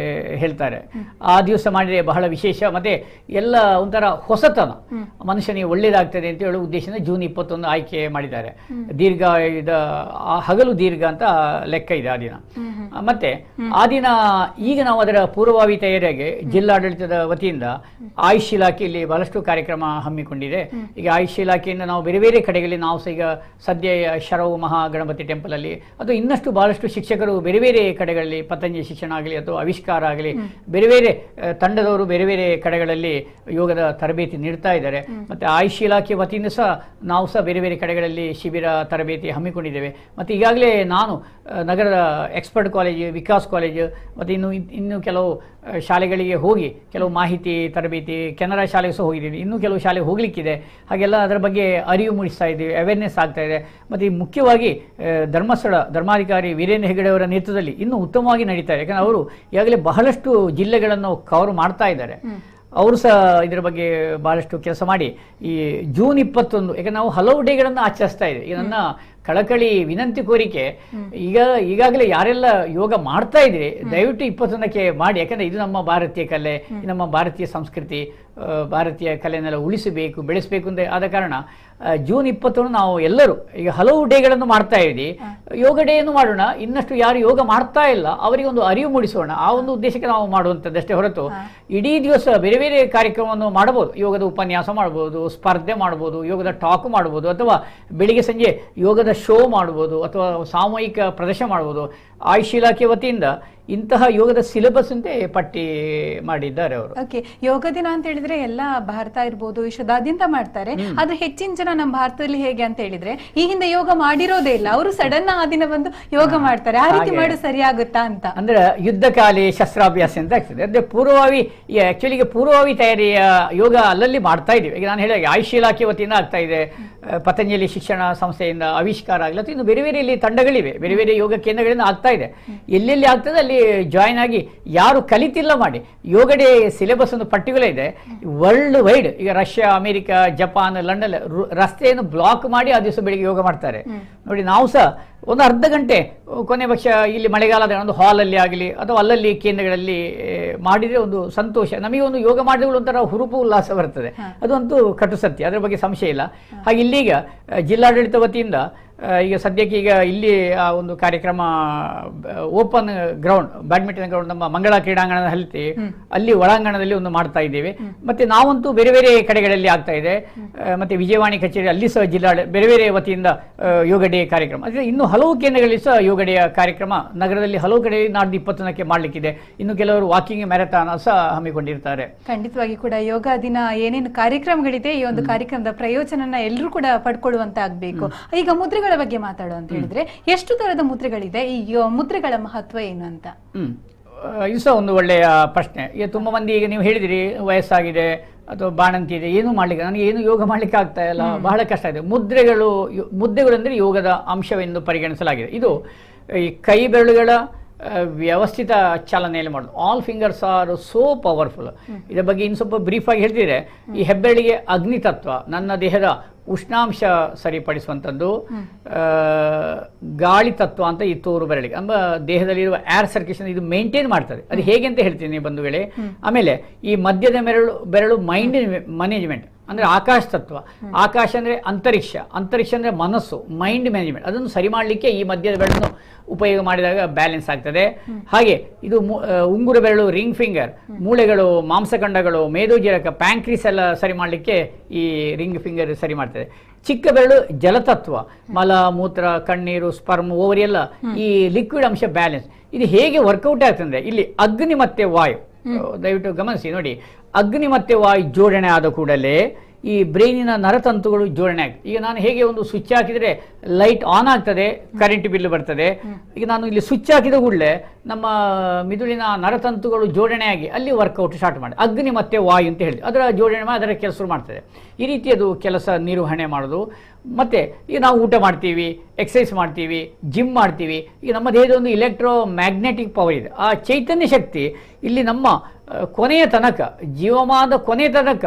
ಹೇಳ್ತಾರೆ. ಆ ದಿವಸ ಮಾಡಿದರೆ ಬಹಳ ವಿಶೇಷ. ಮತ್ತೆ ಎಲ್ಲ ಒಂಥರ ಹೊಸತನ, ಮನುಷ್ಯನಿಗೆ ಒಳ್ಳೇದಾಗ್ತದೆ ಅಂತ ಹೇಳೋ ಉದ್ದೇಶದಿಂದ ಜೂನ್ 21 ಆಯ್ಕೆ ಮಾಡಿದ್ದಾರೆ. ದೀರ್ಘ ಹಗಲು ದೀರ್ಘ ಅಂತ ಲೆಕ್ಕ ಇದೆ ಆ ದಿನ. ಮತ್ತೆ ಆ ದಿನ ಈಗ ನಾವು ಅದರ ಪೂರ್ವಭಾವಿ ತಯಾರಿಯಾಗಿ ಜಿಲ್ಲಾಡಳಿತದ ವತಿಯಿಂದ ಆಯುಷ್ ಇಲಾಖೆಯಲ್ಲಿ ಬಹಳಷ್ಟು ಕಾರ್ಯಕ್ರಮ ಹಮ್ಮಿಕೊಂಡಿದೆ. ಈಗ ಆಯುಷ್ ಇಲಾಖೆಯಿಂದ ನಾವು ಬೇರೆ ಬೇರೆ ಕಡೆಗಳಲ್ಲಿ ನಾವು ಸಹ ಈಗ ಸದ್ಯ ಶರವು ಮಹಾಗಣಪತಿ ಟೆಂಪಲ್ ಅಲ್ಲಿ, ಅದು ಇನ್ನಷ್ಟು ಬಹಳಷ್ಟು ಶಿಕ್ಷಕರು ಬೇರೆ ಬೇರೆ ಕಡೆಗಳಲ್ಲಿ ಪತಂಜಲಿ ಶಿಕ್ಷಣ ಆಗಲಿ ಅಥವಾ ಆವಿಷ್ಕಾರ ಆಗಲಿ, ಬೇರೆ ಬೇರೆ ತಂಡದವರು ಬೇರೆ ಬೇರೆ ಕಡೆಗಳಲ್ಲಿ ಯೋಗದ ತರಬೇತಿ ನೀಡ್ತಾ ಇದ್ದಾರೆ. ಮತ್ತೆ ಆಯುಷ್ ಇಲಾಖೆ ವತಿಯಿಂದ ಸಹ ನಾವು ಸಹ ಬೇರೆ ಬೇರೆ ಕಡೆಗಳಲ್ಲಿ ಶಿಬಿರ ತರಬೇತಿ ಹಮ್ಮಿಕೊಂಡಿದ್ದೇವೆ. ಮತ್ತು ಈಗಾಗಲೇ ನಾನು ನಗರದ ಎಕ್ಸ್ಪರ್ಟ್ ಕಾಲೇಜು, ವಿಕಾಸ್ ಕಾಲೇಜು, ಮತ್ತು ಇನ್ನು ಕೆಲವು ಶಾಲೆಗಳಿಗೆ ಹೋಗಿ ಕೆಲವು ಮಾಹಿತಿ ತರಬೇತಿ, ಕೆನರಾ ಶಾಲೆಗೆ ಸಹ ಹೋಗಿದ್ದೀವಿ. ಇನ್ನೂ ಕೆಲವು ಶಾಲೆಗೆ ಹೋಗಲಿಕ್ಕಿದೆ. ಹಾಗೆಲ್ಲ ಅದರ ಬಗ್ಗೆ ಅರಿವು ಮೂಡಿಸ್ತಾ ಇದ್ದೀವಿ, ಅವೇರ್ನೆಸ್ ಆಗ್ತಾ ಇದೆ. ಮತ್ತು ಮುಖ್ಯವಾಗಿ ಧರ್ಮಸ್ಥಳ ಧರ್ಮಾಧಿಕಾರಿ ವೀರೇಂದ್ರ ಹೆಗಡೆ ಅವರ ನೇತೃತ್ವದಲ್ಲಿ ಇನ್ನೂ ಉತ್ತಮವಾಗಿ ನಡೀತಾ ಇದೆ. ಯಾಕಂದರೆ ಅವರು ಈಗಾಗಲೇ ಬಹಳಷ್ಟು ಜಿಲ್ಲೆಗಳನ್ನು ಕವರ್ ಮಾಡ್ತಾ ಇದ್ದಾರೆ. ಅವರು ಸಹ ಇದರ ಬಗ್ಗೆ ಬಹಳಷ್ಟು ಕೆಲಸ ಮಾಡಿ ಈ ಜೂನ್ 21, ಯಾಕಂದ್ರೆ ನಾವು ಹಲವು ಡೇಗಳನ್ನು ಆಚರಿಸ್ತಾ ಇದ್ದೇವೆ. ಈಗ ನನ್ನ ಕಳಕಳಿ ವಿನಂತಿ ಕೋರಿಕೆ, ಈಗಾಗಲೇ ಯಾರೆಲ್ಲ ಯೋಗ ಮಾಡ್ತಾ ಇದ್ರಿ ದಯವಿಟ್ಟು 21ಕ್ಕೆ ಮಾಡಿ. ಯಾಕಂದರೆ ಇದು ನಮ್ಮ ಭಾರತೀಯ ಕಲೆ, ನಮ್ಮ ಭಾರತೀಯ ಸಂಸ್ಕೃತಿ, ಭಾರತೀಯ ಕಲೆನೆಲ್ಲ ಉಳಿಸಬೇಕು, ಬೆಳೆಸಬೇಕು ಅಂತ. ಆದ ಕಾರಣ ಜೂನ್ 21 ನಾವು ಎಲ್ಲರೂ ಈಗ ಹಲವು ಡೇಗಳನ್ನು ಮಾಡ್ತಾ ಇದ್ದೀವಿ. ಯೋಗ ಡೇಯನ್ನು ಮಾಡೋಣ. ಇನ್ನಷ್ಟು ಯಾರು ಯೋಗ ಮಾಡ್ತಾ ಇಲ್ಲ ಅವರಿಗೆ ಒಂದು ಅರಿವು ಮೂಡಿಸೋಣ. ಆ ಒಂದು ಉದ್ದೇಶಕ್ಕೆ ನಾವು ಮಾಡುವಂಥದ್ದಷ್ಟೇ ಹೊರತು ಇಡೀ ದಿವಸ ಬೇರೆ ಬೇರೆ ಕಾರ್ಯಕ್ರಮವನ್ನು ಮಾಡಬಹುದು. ಯೋಗದ ಉಪನ್ಯಾಸ ಮಾಡ್ಬೋದು, ಸ್ಪರ್ಧೆ ಮಾಡ್ಬೋದು, ಯೋಗದ ಟಾಕ್ ಮಾಡ್ಬೋದು, ಅಥವಾ ಬೆಳಿಗ್ಗೆ ಸಂಜೆ ಯೋಗದ ಶೋ ಮಾಡ್ಬೋದು, ಅಥವಾ ಸಾಮೂಹಿಕ ಪ್ರದರ್ಶನ ಮಾಡ್ಬೋದು. ಆಯುಷ್ ಇಲಾಖೆ ವತಿಯಿಂದ ಇಂತಹ ಯೋಗದ ಸಿಲೆಬಸ್ ಅಂತೆ ಪಟ್ಟಿ ಮಾಡಿದ್ದಾರೆ ಅವರು. ಓಕೆ, ಯೋಗ ದಿನ ಅಂತ ಹೇಳಿದ್ರೆ ಎಲ್ಲ ಭಾರತ ಇರ್ಬೋದು ವಿಶ್ವದಾದ್ಯಂತ ಮಾಡ್ತಾರೆ, ಆದ್ರೆ ಹೆಚ್ಚಿನ ಜನ ನಮ್ಮ ಭಾರತದಲ್ಲಿ ಹೇಗೆ ಅಂತ ಹೇಳಿದ್ರೆ ಈ ಹಿಂದೆ ಯೋಗ ಮಾಡಿರೋದೇ ಇಲ್ಲ, ಅವರು ಸಡನ್ ಆ ದಿನ ಬಂದು ಯೋಗ ಮಾಡ್ತಾರೆ. ಆ ರೀತಿ ಮಾಡೋದು ಸರಿಯಾಗುತ್ತಾ ಅಂತ? ಅಂದ್ರೆ ಯುದ್ಧಕಾಲಿ ಶಸ್ತ್ರಾಭ್ಯಾಸ ಅಂತ ಆಗ್ತದೆ. ಅಂದ್ರೆ ಪೂರ್ವಭಾವಿ ಆಕ್ಚುಲಿಗೆ ಪೂರ್ವಭಾವಿ ತಯಾರಿಯ ಯೋಗ ಅಲ್ಲಲ್ಲಿ ಮಾಡ್ತಾ ಇದೀವಿ. ಈಗ ನಾನು ಹೇಳಿದಾಗ ಆಯುಷ್ ಇಲಾಖೆ ವತಿಯಿಂದ ಆಗ್ತಾ ಇದೆ, ಪತಂಜಲಿ ಶಿಕ್ಷಣ ಸಂಸ್ಥೆಯಿಂದ ಆವಿಷ್ಕಾರ ಆಗಲಿ, ಇನ್ನು ಬೇರೆ ಬೇರೆ ಇಲ್ಲಿ ತಂಡಗಳಿವೆ, ಬೇರೆ ಬೇರೆ ಯೋಗ ಕೇಂದ್ರಗಳಿಂದ ಆಗ್ತಾ ಇದೆ. ಎಲ್ಲೆಲ್ಲಿ ಆಗ್ತದೆ ಅಲ್ಲಿ ಜಾಯಿನ್ ಆಗಿ ಯಾರು ಕಲಿತಿಲ್ಲ ಮಾಡಿ ಯೋಗ ಡೇ ಸಿಲೆಬಸ್ ಒಂದು ಪರ್ಟಿಕ್ಯುಲರ್ ಇದೆ ವರ್ಲ್ಡ್ ವೈಡ್. ಈಗ ರಷ್ಯಾ, ಅಮೆರಿಕ, ಜಪಾನ್, ಲಂಡನ್ ರಸ್ತೆಯನ್ನು ಬ್ಲಾಕ್ ಮಾಡಿ ಆ ದಿವಸ ಬೆಳಿಗ್ಗೆ ಯೋಗ ಮಾಡ್ತಾರೆ. ನೋಡಿ, ನಾವು ಸಹ ಒಂದು ಅರ್ಧ ಗಂಟೆ ಕೊನೆ ಪಕ್ಷ ಇಲ್ಲಿ ಮಳೆಗಾಲದ ಒಂದು ಹಾಲಲ್ಲಿ ಆಗಲಿ ಅಥವಾ ಅಲ್ಲಲ್ಲಿ ಕೇಂದ್ರಗಳಲ್ಲಿ ಮಾಡಿದರೆ ಒಂದು ಸಂತೋಷ, ನಮಗೆ ಒಂದು ಯೋಗ ಮಾಡಿದ್ರೆ ಒಂಥರ ಹುರುಪು ಉಲ್ಲಾಸ ಬರ್ತದೆ. ಅದಂತೂ ಕಟು ಸತ್ಯ, ಅದರ ಬಗ್ಗೆ ಸಂಶಯ ಇಲ್ಲ. ಹಾಗೆ ಇಲ್ಲೀಗ ಜಿಲ್ಲಾಡಳಿತ ವತಿಯಿಂದ ಈಗ ಸದ್ಯಕ್ಕೆ ಈಗ ಇಲ್ಲಿ ಆ ಒಂದು ಕಾರ್ಯಕ್ರಮ ಓಪನ್ ಗ್ರೌಂಡ್, ಬ್ಯಾಡ್ಮಿಂಟನ್ ಗ್ರೌಂಡ್ ನಮ್ಮ ಮಂಗಳ ಕ್ರೀಡಾಂಗಣದಲ್ಲಿ ಅಲ್ಲಿ ಒಳಾಂಗಣದಲ್ಲಿ ಒಂದು ಮಾಡ್ತಾ ಇದ್ದೇವೆ. ಮತ್ತೆ ನಾವಂತೂ ಬೇರೆ ಬೇರೆ ಕಡೆಗಳಲ್ಲಿ ಆಗ್ತಾ ಇದೆ. ಮತ್ತೆ ವಿಜಯವಾಣಿ ಕಚೇರಿ ಅಲ್ಲಿ ಸಹ ಬೇರೆ ಬೇರೆ ವತಿಯಿಂದ ಯೋಗ ಡೇ ಕಾರ್ಯಕ್ರಮ, ಅದೇ ಇನ್ನು ಹಲವು ಕೇಂದ್ರಗಳಲ್ಲಿ ಸಹ ಯೋಗ ಡೇಯ ಕಾರ್ಯಕ್ರಮ ನಗರದಲ್ಲಿ ಹಲವು ಕಡೆ ನಾಡ್ದು 21ಕ್ಕೆ ಮಾಡ್ಲಿಕ್ಕಿದೆ. ಇನ್ನು ಕೆಲವರು ವಾಕಿಂಗ್ ಮ್ಯಾರಥಾನ್ ಸಹ ಹಮ್ಮಿಕೊಂಡಿರ್ತಾರೆ. ಖಂಡಿತವಾಗಿ ಕೂಡ ಯೋಗ ದಿನ ಏನೇನು ಕಾರ್ಯಕ್ರಮಗಳಿದೆ, ಈ ಒಂದು ಕಾರ್ಯಕ್ರಮದ ಪ್ರಯೋಜನ ಎಲ್ಲರೂ ಕೂಡ ಪಡ್ಕೊಳ್ಳುವಂತ ಆಗ್ಬೇಕು. ಈಗ ಮುದ್ರೆಗಳ ಬಗ್ಗೆ ಮಾತಾಡೋ ಅಂತ ಹೇಳಿದ್ರೆ ಎಷ್ಟು ತರದ ಮುದ್ರೆಗಳಿದೆ, ಈ ಮುದ್ರೆಗಳ ಮಹತ್ವ ಏನು ಅಂತ? ಇದು ಸಹ ಒಂದು ಒಳ್ಳೆಯ ಪ್ರಶ್ನೆ. ಈಗ ತುಂಬ ಮಂದಿ, ಈಗ ನೀವು ಹೇಳಿದಿರಿ ವಯಸ್ಸಾಗಿದೆ ಅಥವಾ ಬಾಣಂತಿ ಇದೆ, ಏನು ಮಾಡ್ಲಿಕ್ಕೆ, ನನಗೆ ಏನು ಯೋಗ ಮಾಡ್ಲಿಕ್ಕೆ ಆಗ್ತಾ ಇಲ್ಲ, ಬಹಳ ಕಷ್ಟ ಇದೆ. ಮುದ್ರೆಗಳು ಅಂದರೆ ಯೋಗದ ಅಂಶವೆಂದು ಪರಿಗಣಿಸಲಾಗಿದೆ. ಇದು ಈ ಕೈ ಬೆರಳುಗಳ ವ್ಯವಸ್ಥಿತ ಚಾಲನೆಯಲ್ಲಿ ಮಾಡೋದು. All fingers are so powerful. ಇದರ ಬಗ್ಗೆ ಇನ್ನು ಸ್ವಲ್ಪ ಬ್ರೀಫ್ ಆಗಿ ಹೇಳ್ತಿದ್ರೆ, ಈ ಹೆಬ್ಬೆರಳಿಗೆ ಅಗ್ನಿ ತತ್ವ, ನನ್ನ ದೇಹದ ಉಷ್ಣಾಂಶ ಸರಿಪಡಿಸುವಂಥದ್ದು, ಗಾಳಿ ತತ್ವ ಅಂತ ಈ ತೋರು ಬೆರಳಿಗೆ ನಮ್ಮ ದೇಹದಲ್ಲಿರುವ ಏರ್ ಸರ್ಕ್ಯುಲೇಷನ್ ಇದು ಮೇಂಟೈನ್ ಮಾಡ್ತದೆ. ಅದು ಹೇಗೆ ಅಂತ ಹೇಳ್ತೀನಿ ಬಂಧುಗಳೇ. ಆಮೇಲೆ ಈ ಮಧ್ಯದ ಬೆರಳು ಮೈಂಡ್ ಮ್ಯಾನೇಜ್ಮೆಂಟ್, ಅಂದರೆ ಆಕಾಶ ತತ್ವ. ಆಕಾಶ ಅಂದರೆ ಅಂತರಿಕ್ಷ, ಅಂತರಿಕ್ಷ ಅಂದರೆ ಮನಸ್ಸು, ಮೈಂಡ್ ಮ್ಯಾನೇಜ್ಮೆಂಟ್. ಅದನ್ನು ಸರಿ ಮಾಡಲಿಕ್ಕೆ ಈ ಮಧ್ಯದ ಬೆರಳನ್ನು ಉಪಯೋಗ ಮಾಡಿದಾಗ ಬ್ಯಾಲೆನ್ಸ್ ಆಗ್ತದೆ. ಹಾಗೆ ಇದು ಉಂಗುರ ಬೆರಳು, ರಿಂಗ್ ಫಿಂಗರ್, ಮೂಳೆಗಳು, ಮಾಂಸಖಂಡಗಳು, ಮೇದೋಜೀರಕ, ಪ್ಯಾಂಕ್ರೀಸ್ ಎಲ್ಲ ಸರಿ ಮಾಡಲಿಕ್ಕೆ ಈ ರಿಂಗ್ ಫಿಂಗರ್ ಸರಿ ಮಾಡ್ತದೆ. ಚಿಕ್ಕ ಬೆರಳು ಜಲತತ್ವ, ಮಲ, ಮೂತ್ರ, ಕಣ್ಣೀರು, ಸ್ಪರ್ಮ್, ಓವರಿ ಎಲ್ಲ ಈ ಲಿಕ್ವಿಡ್ ಅಂಶ ಬ್ಯಾಲೆನ್ಸ್. ಇದು ಹೇಗೆ ವರ್ಕೌಟ್ ಆಗ್ತದೆ, ಇಲ್ಲಿ ಅಗ್ನಿ ಮತ್ತೆ ವಾಯು, ದಯವಿಟ್ಟು ಗಮನಿಸಿ ನೋಡಿ, ಅಗ್ನಿ ಮತ್ತು ವಾಯು ಜೋಡಣೆ ಆದ ಕೂಡಲೇ ಈ ಬ್ರೈನಿನ ನರತಂತುಗಳು ಜೋಡಣೆ ಆಗ್ತದೆ. ಈಗ ನಾನು ಹೇಗೆ ಒಂದು ಸ್ವಿಚ್ ಹಾಕಿದರೆ ಲೈಟ್ ಆನ್ ಆಗ್ತದೆ, ಕರೆಂಟ್ ಬಿಲ್ ಬರ್ತದೆ. ಈಗ ನಾನು ಇಲ್ಲಿ ಸ್ವಿಚ್ ಹಾಕಿದ ಕೂಡಲೇ ನಮ್ಮ ಮಿದುಳಿನ ನರತಂತುಗಳು ಜೋಡಣೆ ಆಗಿ ಅಲ್ಲಿ ವರ್ಕೌಟ್ ಸ್ಟಾರ್ಟ್ ಮಾಡಿ ಅಗ್ನಿ ಮತ್ತು ವಾಯು ಅಂತ ಹೇಳಿ ಅದರ ಜೋಡಣೆ ಮಾಡಿ ಅದರ ಕೆಲಸ ಮಾಡ್ತದೆ. ಈ ರೀತಿ ಅದು ಕೆಲಸ ನಿರ್ವಹಣೆ ಮಾಡೋದು. ಮತ್ತು ಈಗ ನಾವು ಊಟ ಮಾಡ್ತೀವಿ, ಎಕ್ಸಸೈಸ್ ಮಾಡ್ತೀವಿ, ಜಿಮ್ ಮಾಡ್ತೀವಿ. ಈಗ ನಮ್ಮ ದೇಹದ ಒಂದು ಇಲೆಕ್ಟ್ರೋ ಮ್ಯಾಗ್ನೆಟಿಕ್ ಪವರ್ ಇದೆ. ಆ ಚೈತನ್ಯ ಶಕ್ತಿ ಇಲ್ಲಿ ನಮ್ಮ ಕೊನೆಯ ತನಕ, ಜೀವಮಾನದ ಕೊನೆಯ ತನಕ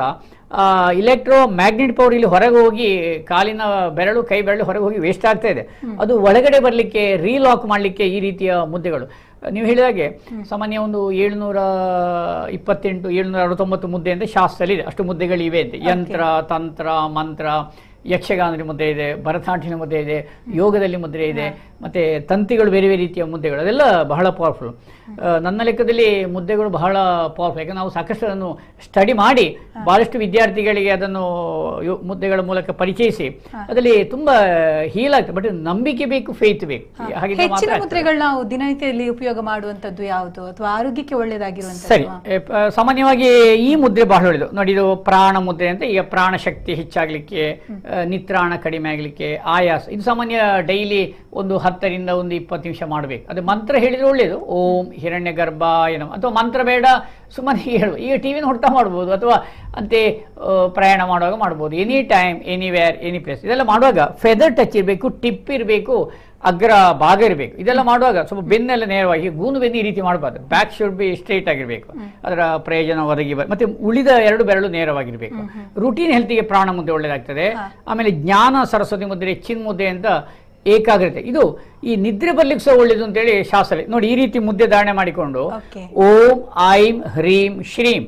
ಇಲೆಕ್ಟ್ರೋ ಮ್ಯಾಗ್ನೆಟ್ ಪವರ್ ಇಲ್ಲಿ ಹೊರಗೆ ಹೋಗಿ ಕಾಲಿನ ಬೆರಳು, ಕೈ ಬೆರಳು ಹೊರಗೆ ಹೋಗಿ ವೇಸ್ಟ್ ಆಗ್ತಾ ಇದೆ. ಅದು ಒಳಗಡೆ ಬರಲಿಕ್ಕೆ, ರೀಲಾಕ್ ಮಾಡಲಿಕ್ಕೆ ಈ ರೀತಿಯ ಮುದ್ದೆಗಳು. ನೀವು ಹೇಳಿದಾಗೆ ಸಾಮಾನ್ಯ ಒಂದು 728 769 ಮುದ್ದೆ ಅಂತ ಶಾಸ್ತ್ರದಲ್ಲಿ ಅಷ್ಟು ಮುದ್ದೆಗಳಿವೆ ಅಂತ. ಯಂತ್ರ, ತಂತ್ರ, ಮಂತ್ರ, ಯಕ್ಷಗಾನದಲ್ಲಿ ಮುದ್ರೆ ಇದೆ, ಭರತನಾಟ್ಯದ ಮುದ್ರೆ ಇದೆ, ಯೋಗದಲ್ಲಿ ಮುದ್ರೆ ಇದೆ, ಮತ್ತು ತಂತಿಗಳು, ಬೇರೆ ಬೇರೆ ರೀತಿಯ ಮುದ್ದೆಗಳು, ಅದೆಲ್ಲ ಬಹಳ ಪವರ್ಫುಲ್. ನನ್ನ ಲೆಕ್ಕದಲ್ಲಿ ಮುದ್ದೆಗಳು ಬಹಳ ಪವರ್ಫುಲ್. ಯಾಕಂದ್ರೆ ನಾವು ಸಾಕಷ್ಟು ಅದನ್ನು ಸ್ಟಡಿ ಮಾಡಿ ಬಹಳಷ್ಟು ವಿದ್ಯಾರ್ಥಿಗಳಿಗೆ ಅದನ್ನು ಮುದ್ದೆಗಳ ಮೂಲಕ ಪರಿಚಯಿಸಿ ಅದರಲ್ಲಿ ತುಂಬ ಹೀಲ್ ಆಗ್ತದೆ. ಬಟ್ ನಂಬಿಕೆ ಬೇಕು, ಫೇತ್ ಬೇಕು. ಹಾಗೆ ಹೆಚ್ಚಿನ ಮುದ್ರೆಗಳು ನಾವು ದಿನನಿತ್ಯದಲ್ಲಿ ಉಪಯೋಗ ಮಾಡುವಂಥದ್ದು ಯಾವುದು, ಅಥವಾ ಆರೋಗ್ಯಕ್ಕೆ ಒಳ್ಳೆಯದಾಗಿರುವಂಥದ್ದು? ಸರಿ, ಸಾಮಾನ್ಯವಾಗಿ ಈ ಮುದ್ರೆ ಬಹಳ ಒಳ್ಳೆಯದು ನೋಡಿ. ಇದು ಪ್ರಾಣ ಮುದ್ರೆ ಅಂತ. ಈಗ ಪ್ರಾಣ ಶಕ್ತಿ ಹೆಚ್ಚಾಗಲಿಕ್ಕೆ, ನಿತ್ರಾಣ ಕಡಿಮೆ ಆಗಲಿಕ್ಕೆ, ಆಯಾಸ, ಇದು ಸಾಮಾನ್ಯ ಡೈಲಿ ಒಂದು 10ರಿಂದ 20 ನಿಮಿಷ ಮಾಡಬೇಕು. ಅದು ಮಂತ್ರ ಹೇಳಿದರೆ ಒಳ್ಳೆಯದು. ಓಂ ಹಿರಣ್ಯ ಗರ್ಭಾಯ ನಮಃ. ಅಥವಾ ಮಂತ್ರ ಬೇಡ, ಸುಮ್ಮನೆ ಹೇಳುವ. ಈಗ ಟಿವಿನ ಹೊಡ್ತಾ ಮಾಡ್ಬೋದು, ಅಥವಾ ಅಂತೆ ಪ್ರಯಾಣ ಮಾಡುವಾಗ ಮಾಡ್ಬೋದು. Any time, anywhere, any place. ಇದೆಲ್ಲ ಮಾಡುವಾಗ ಫೆದರ್ ಟಚ್ ಇರಬೇಕು, ಟಿಪ್ ಇರಬೇಕು, ಅಗ್ರ ಭಾಗ ಇರಬೇಕು. ಇದೆಲ್ಲ ಮಾಡುವಾಗ ಸ್ವಲ್ಪ ಬೆನ್ನೆಲ್ಲ ನೇರವಾಗಿ, ಗೂನು ಬೆನ್ನು ಈ ರೀತಿ ಮಾಡಬಾರ್ದು. ಬ್ಯಾಕ್ ಶುಡ್ ಬಿ ಸ್ಟ್ರೇಟ್ ಆಗಿರಬೇಕು, ಅದರ ಪ್ರಯೋಜನ ಒದಗಿ ಮತ್ತೆ ಉಳಿದ 2 ಬೆರಳು ನೇರವಾಗಿರಬೇಕು. ರುಟೀನ್ ಹೆಲ್ತಿಗೆ ಪ್ರಾಣ ಮುದ್ರೆ ಒಳ್ಳೆಯದಾಗ್ತದೆ. ಆಮೇಲೆ ಜ್ಞಾನ ಸರಸ್ವತಿ ಮುದ್ರೆ, ಚಿನ್ ಮುದ್ರೆ ಅಂತ ಏಕಾಗ್ರತೆ, ಇದು ಈ ನಿದ್ರೆ ಬರ್ಲಿಕ್ಕೆ ಸಹ ಒಳ್ಳೇದು ಅಂತೇಳಿ ಶಾಸ್ತ್ರ ನೋಡಿ. ಈ ರೀತಿ ಮುದ್ದೆ ಧಾರಣೆ ಮಾಡಿಕೊಂಡು ಓಂ ಐಂ ಹ್ರೀಂ ಶ್ರೀಂ,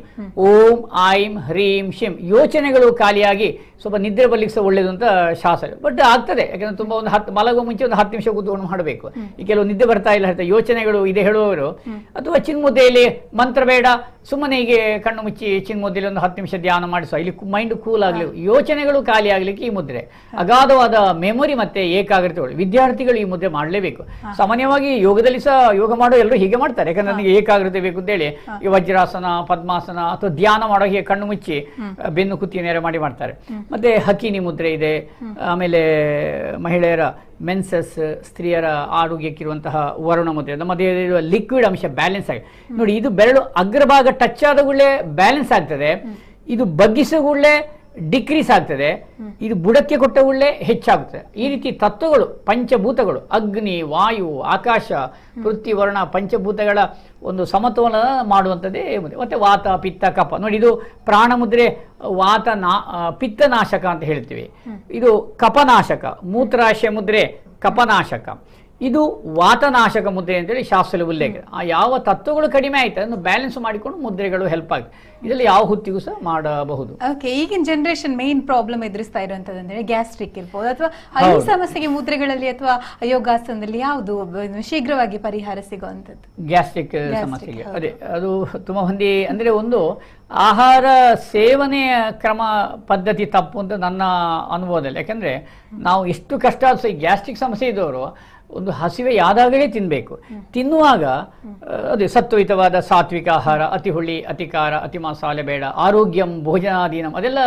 ಓಂ ಐಂ ಹ್ರೀಂ ಶ್ರೀಂ, ಯೋಚನೆಗಳು ಖಾಲಿಯಾಗಿ ಸ್ವಲ್ಪ ನಿದ್ರೆ ಬರ್ಲಿಕ್ಕೆ ಸಹ ಒಳ್ಳೇದು ಅಂತ ಶಾಸ್ತ್ರ. ಬಟ್ ಆಗ್ತದೆ, ಯಾಕಂದ್ರೆ ತುಂಬ ಒಂದು ಮಲಗುವ ಮುಂಚೆ ಒಂದು 10 ನಿಮಿಷ ಕೂತ್ಕೊಂಡು ಮಾಡಬೇಕು. ಈ ಕೆಲವು ನಿದ್ದೆ ಬರ್ತಾ ಇಲ್ಲ ಹೇಳ್ತಾರೆ, ಯೋಚನೆಗಳು ಇದೆ ಹೇಳುವವರು. ಅಥವಾ ಚಿನ್ಮುದ್ದೆಯಲ್ಲಿ ಮಂತ್ರ ಬೇಡ, ಸುಮ್ಮನೆ ಹೀಗೆ ಕಣ್ಣು ಮುಚ್ಚಿ ಚಿನ್ಮುದ್ದೆಯಲ್ಲಿ ಒಂದು 10 ನಿಮಿಷ ಧ್ಯಾನ ಮಾಡಿಸುವ, ಇಲ್ಲಿ ಮೈಂಡ್ ಕೂಲ್ ಆಗಲಿ, ಯೋಚನೆಗಳು ಖಾಲಿ ಆಗಲಿಕ್ಕೆ ಈ ಮುದ್ರೆ. ಅಗಾಧವಾದ ಮೆಮೊರಿ ಮತ್ತೆ ಏಕಾಗ್ರತೆ. ವಿದ್ಯಾರ್ಥಿಗಳು ಈ ಮುದ್ರೆ ಮಾಡಲೇಬೇಕು. ಸಾಮಾನ್ಯವಾಗಿ ಯೋಗದಲ್ಲಿ ಸಹ ಯೋಗ ಮಾಡೋ ಎಲ್ಲರೂ ಹೀಗೆ ಮಾಡ್ತಾರೆ, ಯಾಕಂದ್ರೆ ನನಗೆ ಏಕಾಗ್ರತೆ ಬೇಕು ಅಂತೇಳಿ ಈ ವಜ್ರಾಸನ, ಪದ್ಮಾಸನ ಅಥವಾ ಧ್ಯಾನ ಮಾಡೋ ಹೀಗೆ ಕಣ್ಣು ಮುಚ್ಚಿ ಬೆನ್ನು ಕುತ್ತಿ ನೇರ ಮಾಡಿ ಮಾಡ್ತಾರೆ. ಮತ್ತೆ ಹಕೀನಿ ಮುದ್ರೆ ಇದೆ, ಆಮೇಲೆ ಮಹಿಳೆಯರ ಮೆನ್ಸಸ್, ಸ್ತ್ರೀಯರ ಆರೋಗ್ಯಕ್ಕಿರುವಂತಹ ವರುಣ ಮುದ್ರೆ, ನಮ್ಮ ದೇಹದಲ್ಲಿರುವ ಲಿಕ್ವಿಡ್ ಅಂಶ ಬ್ಯಾಲೆನ್ಸ್ ಆಗಿ ನೋಡಿ. ಇದು ಬೆರಳು ಅಗ್ರಭಾಗ ಟಚ್ ಆದ ಕೂಡಲೇ ಬ್ಯಾಲೆನ್ಸ್ ಆಗ್ತದೆ, ಇದು ಬಗ್ಗಿಸೋ ಕೂಡಲೇ ಡಿಕ್ರೀಸ್ ಆಗ್ತದೆ, ಇದು ಬುಡಕ್ಕೆ ಕೊಟ್ಟ ಕೂಡಲೇ ಹೆಚ್ಚಾಗುತ್ತದೆ. ಈ ರೀತಿ ತತ್ವಗಳು, ಪಂಚಭೂತಗಳು, ಅಗ್ನಿ, ವಾಯು, ಆಕಾಶ, ಪೃಥ್ವಿ, ವರ್ಣ, ಪಂಚಭೂತಗಳ ಒಂದು ಸಮತೋಲನ ಮಾಡುವಂಥದ್ದೇ ಮುದ್ರೆ. ಮತ್ತೆ ವಾತ, ಪಿತ್ತ, ಕಫ ನೋಡಿ, ಇದು ಪ್ರಾಣ ಮುದ್ರೆ ಪಿತ್ತನಾಶಕ ಅಂತ ಹೇಳ್ತೀವಿ, ಇದು ಕಫನಾಶಕ. ಮೂತ್ರಾಶಯ ಮುದ್ರೆ ಕಫನಾಶಕ, ಇದು ವಾತನಾಶಕ ಮುದ್ರೆ ಅಂತೇಳಿ ಶಾಸ್ತ್ರದಲ್ಲಿ ಉಲ್ಲೇಖ. ಆ ಯಾವ ತತ್ವಗಳು ಕಡಿಮೆ ಆಯ್ತು ಅದನ್ನು ಬ್ಯಾಲೆನ್ಸ್ ಮಾಡಿಕೊಂಡು ಮುದ್ರೆಗಳು ಹೆಲ್ಪ್ ಆಗುತ್ತೆ. ಇದರಲ್ಲಿ ಯಾವ ಹೊತ್ತಿಗೂ ಸಹ ಮಾಡಬಹುದು. ಓಕೆ, ಈಗಿನ ಜನರೇಷನ್ ಮೇನ್ ಪ್ರಾಬ್ಲಮ್ ಎದುರಿಸ್ತಾ ಇರುವಂತಂದ್ರೆ ಗ್ಯಾಸ್ಟ್ರಿಕ್ ಇರ್ಬೋದು, ಅಥವಾ ಈ ಸಮಸ್ಯೆಗೆ ಮುದ್ರೆಗಳಲ್ಲಿ ಅಥವಾ ಯೋಗಾಸನದಲ್ಲಿ ಯಾವುದು ಶೀಘ್ರವಾಗಿ ಪರಿಹಾರ ಸಿಗುವಂಥದ್ದು? ಗ್ಯಾಸ್ಟ್ರಿಕ್ ಸಮಸ್ಯೆಗೆ ಅದೇ ಅದು ತುಂಬ ಮಂದಿ ಅಂದರೆ ಒಂದು ಆಹಾರ ಸೇವನೆಯ ಕ್ರಮ ಪದ್ಧತಿ ತಪ್ಪು ಅಂತ ನನ್ನ ಅನುಭವದಲ್ಲಿ. ಯಾಕಂದರೆ ನಾವು ಎಷ್ಟು ಕಷ್ಟ ಆದರೂ ಈ ಗ್ಯಾಸ್ಟ್ರಿಕ್ ಸಮಸ್ಯೆ ಇದ್ದವರು ಒಂದು ಹಸಿವೆ ಯಾದಾಗಲೇ ತಿನ್ನಬೇಕು. ತಿನ್ನುವಾಗ ಅದೇ ಸತ್ವಯುತವಾದ ಸಾತ್ವಿಕ ಆಹಾರ, ಅತಿ ಹುಳಿ, ಅತಿ ಖಾರ, ಅತಿ ಮಸಾಲೆ ಬೇಡ, ಆರೋಗ್ಯಂ ಭೋಜನಾಧೀನಂ, ಅದೆಲ್ಲ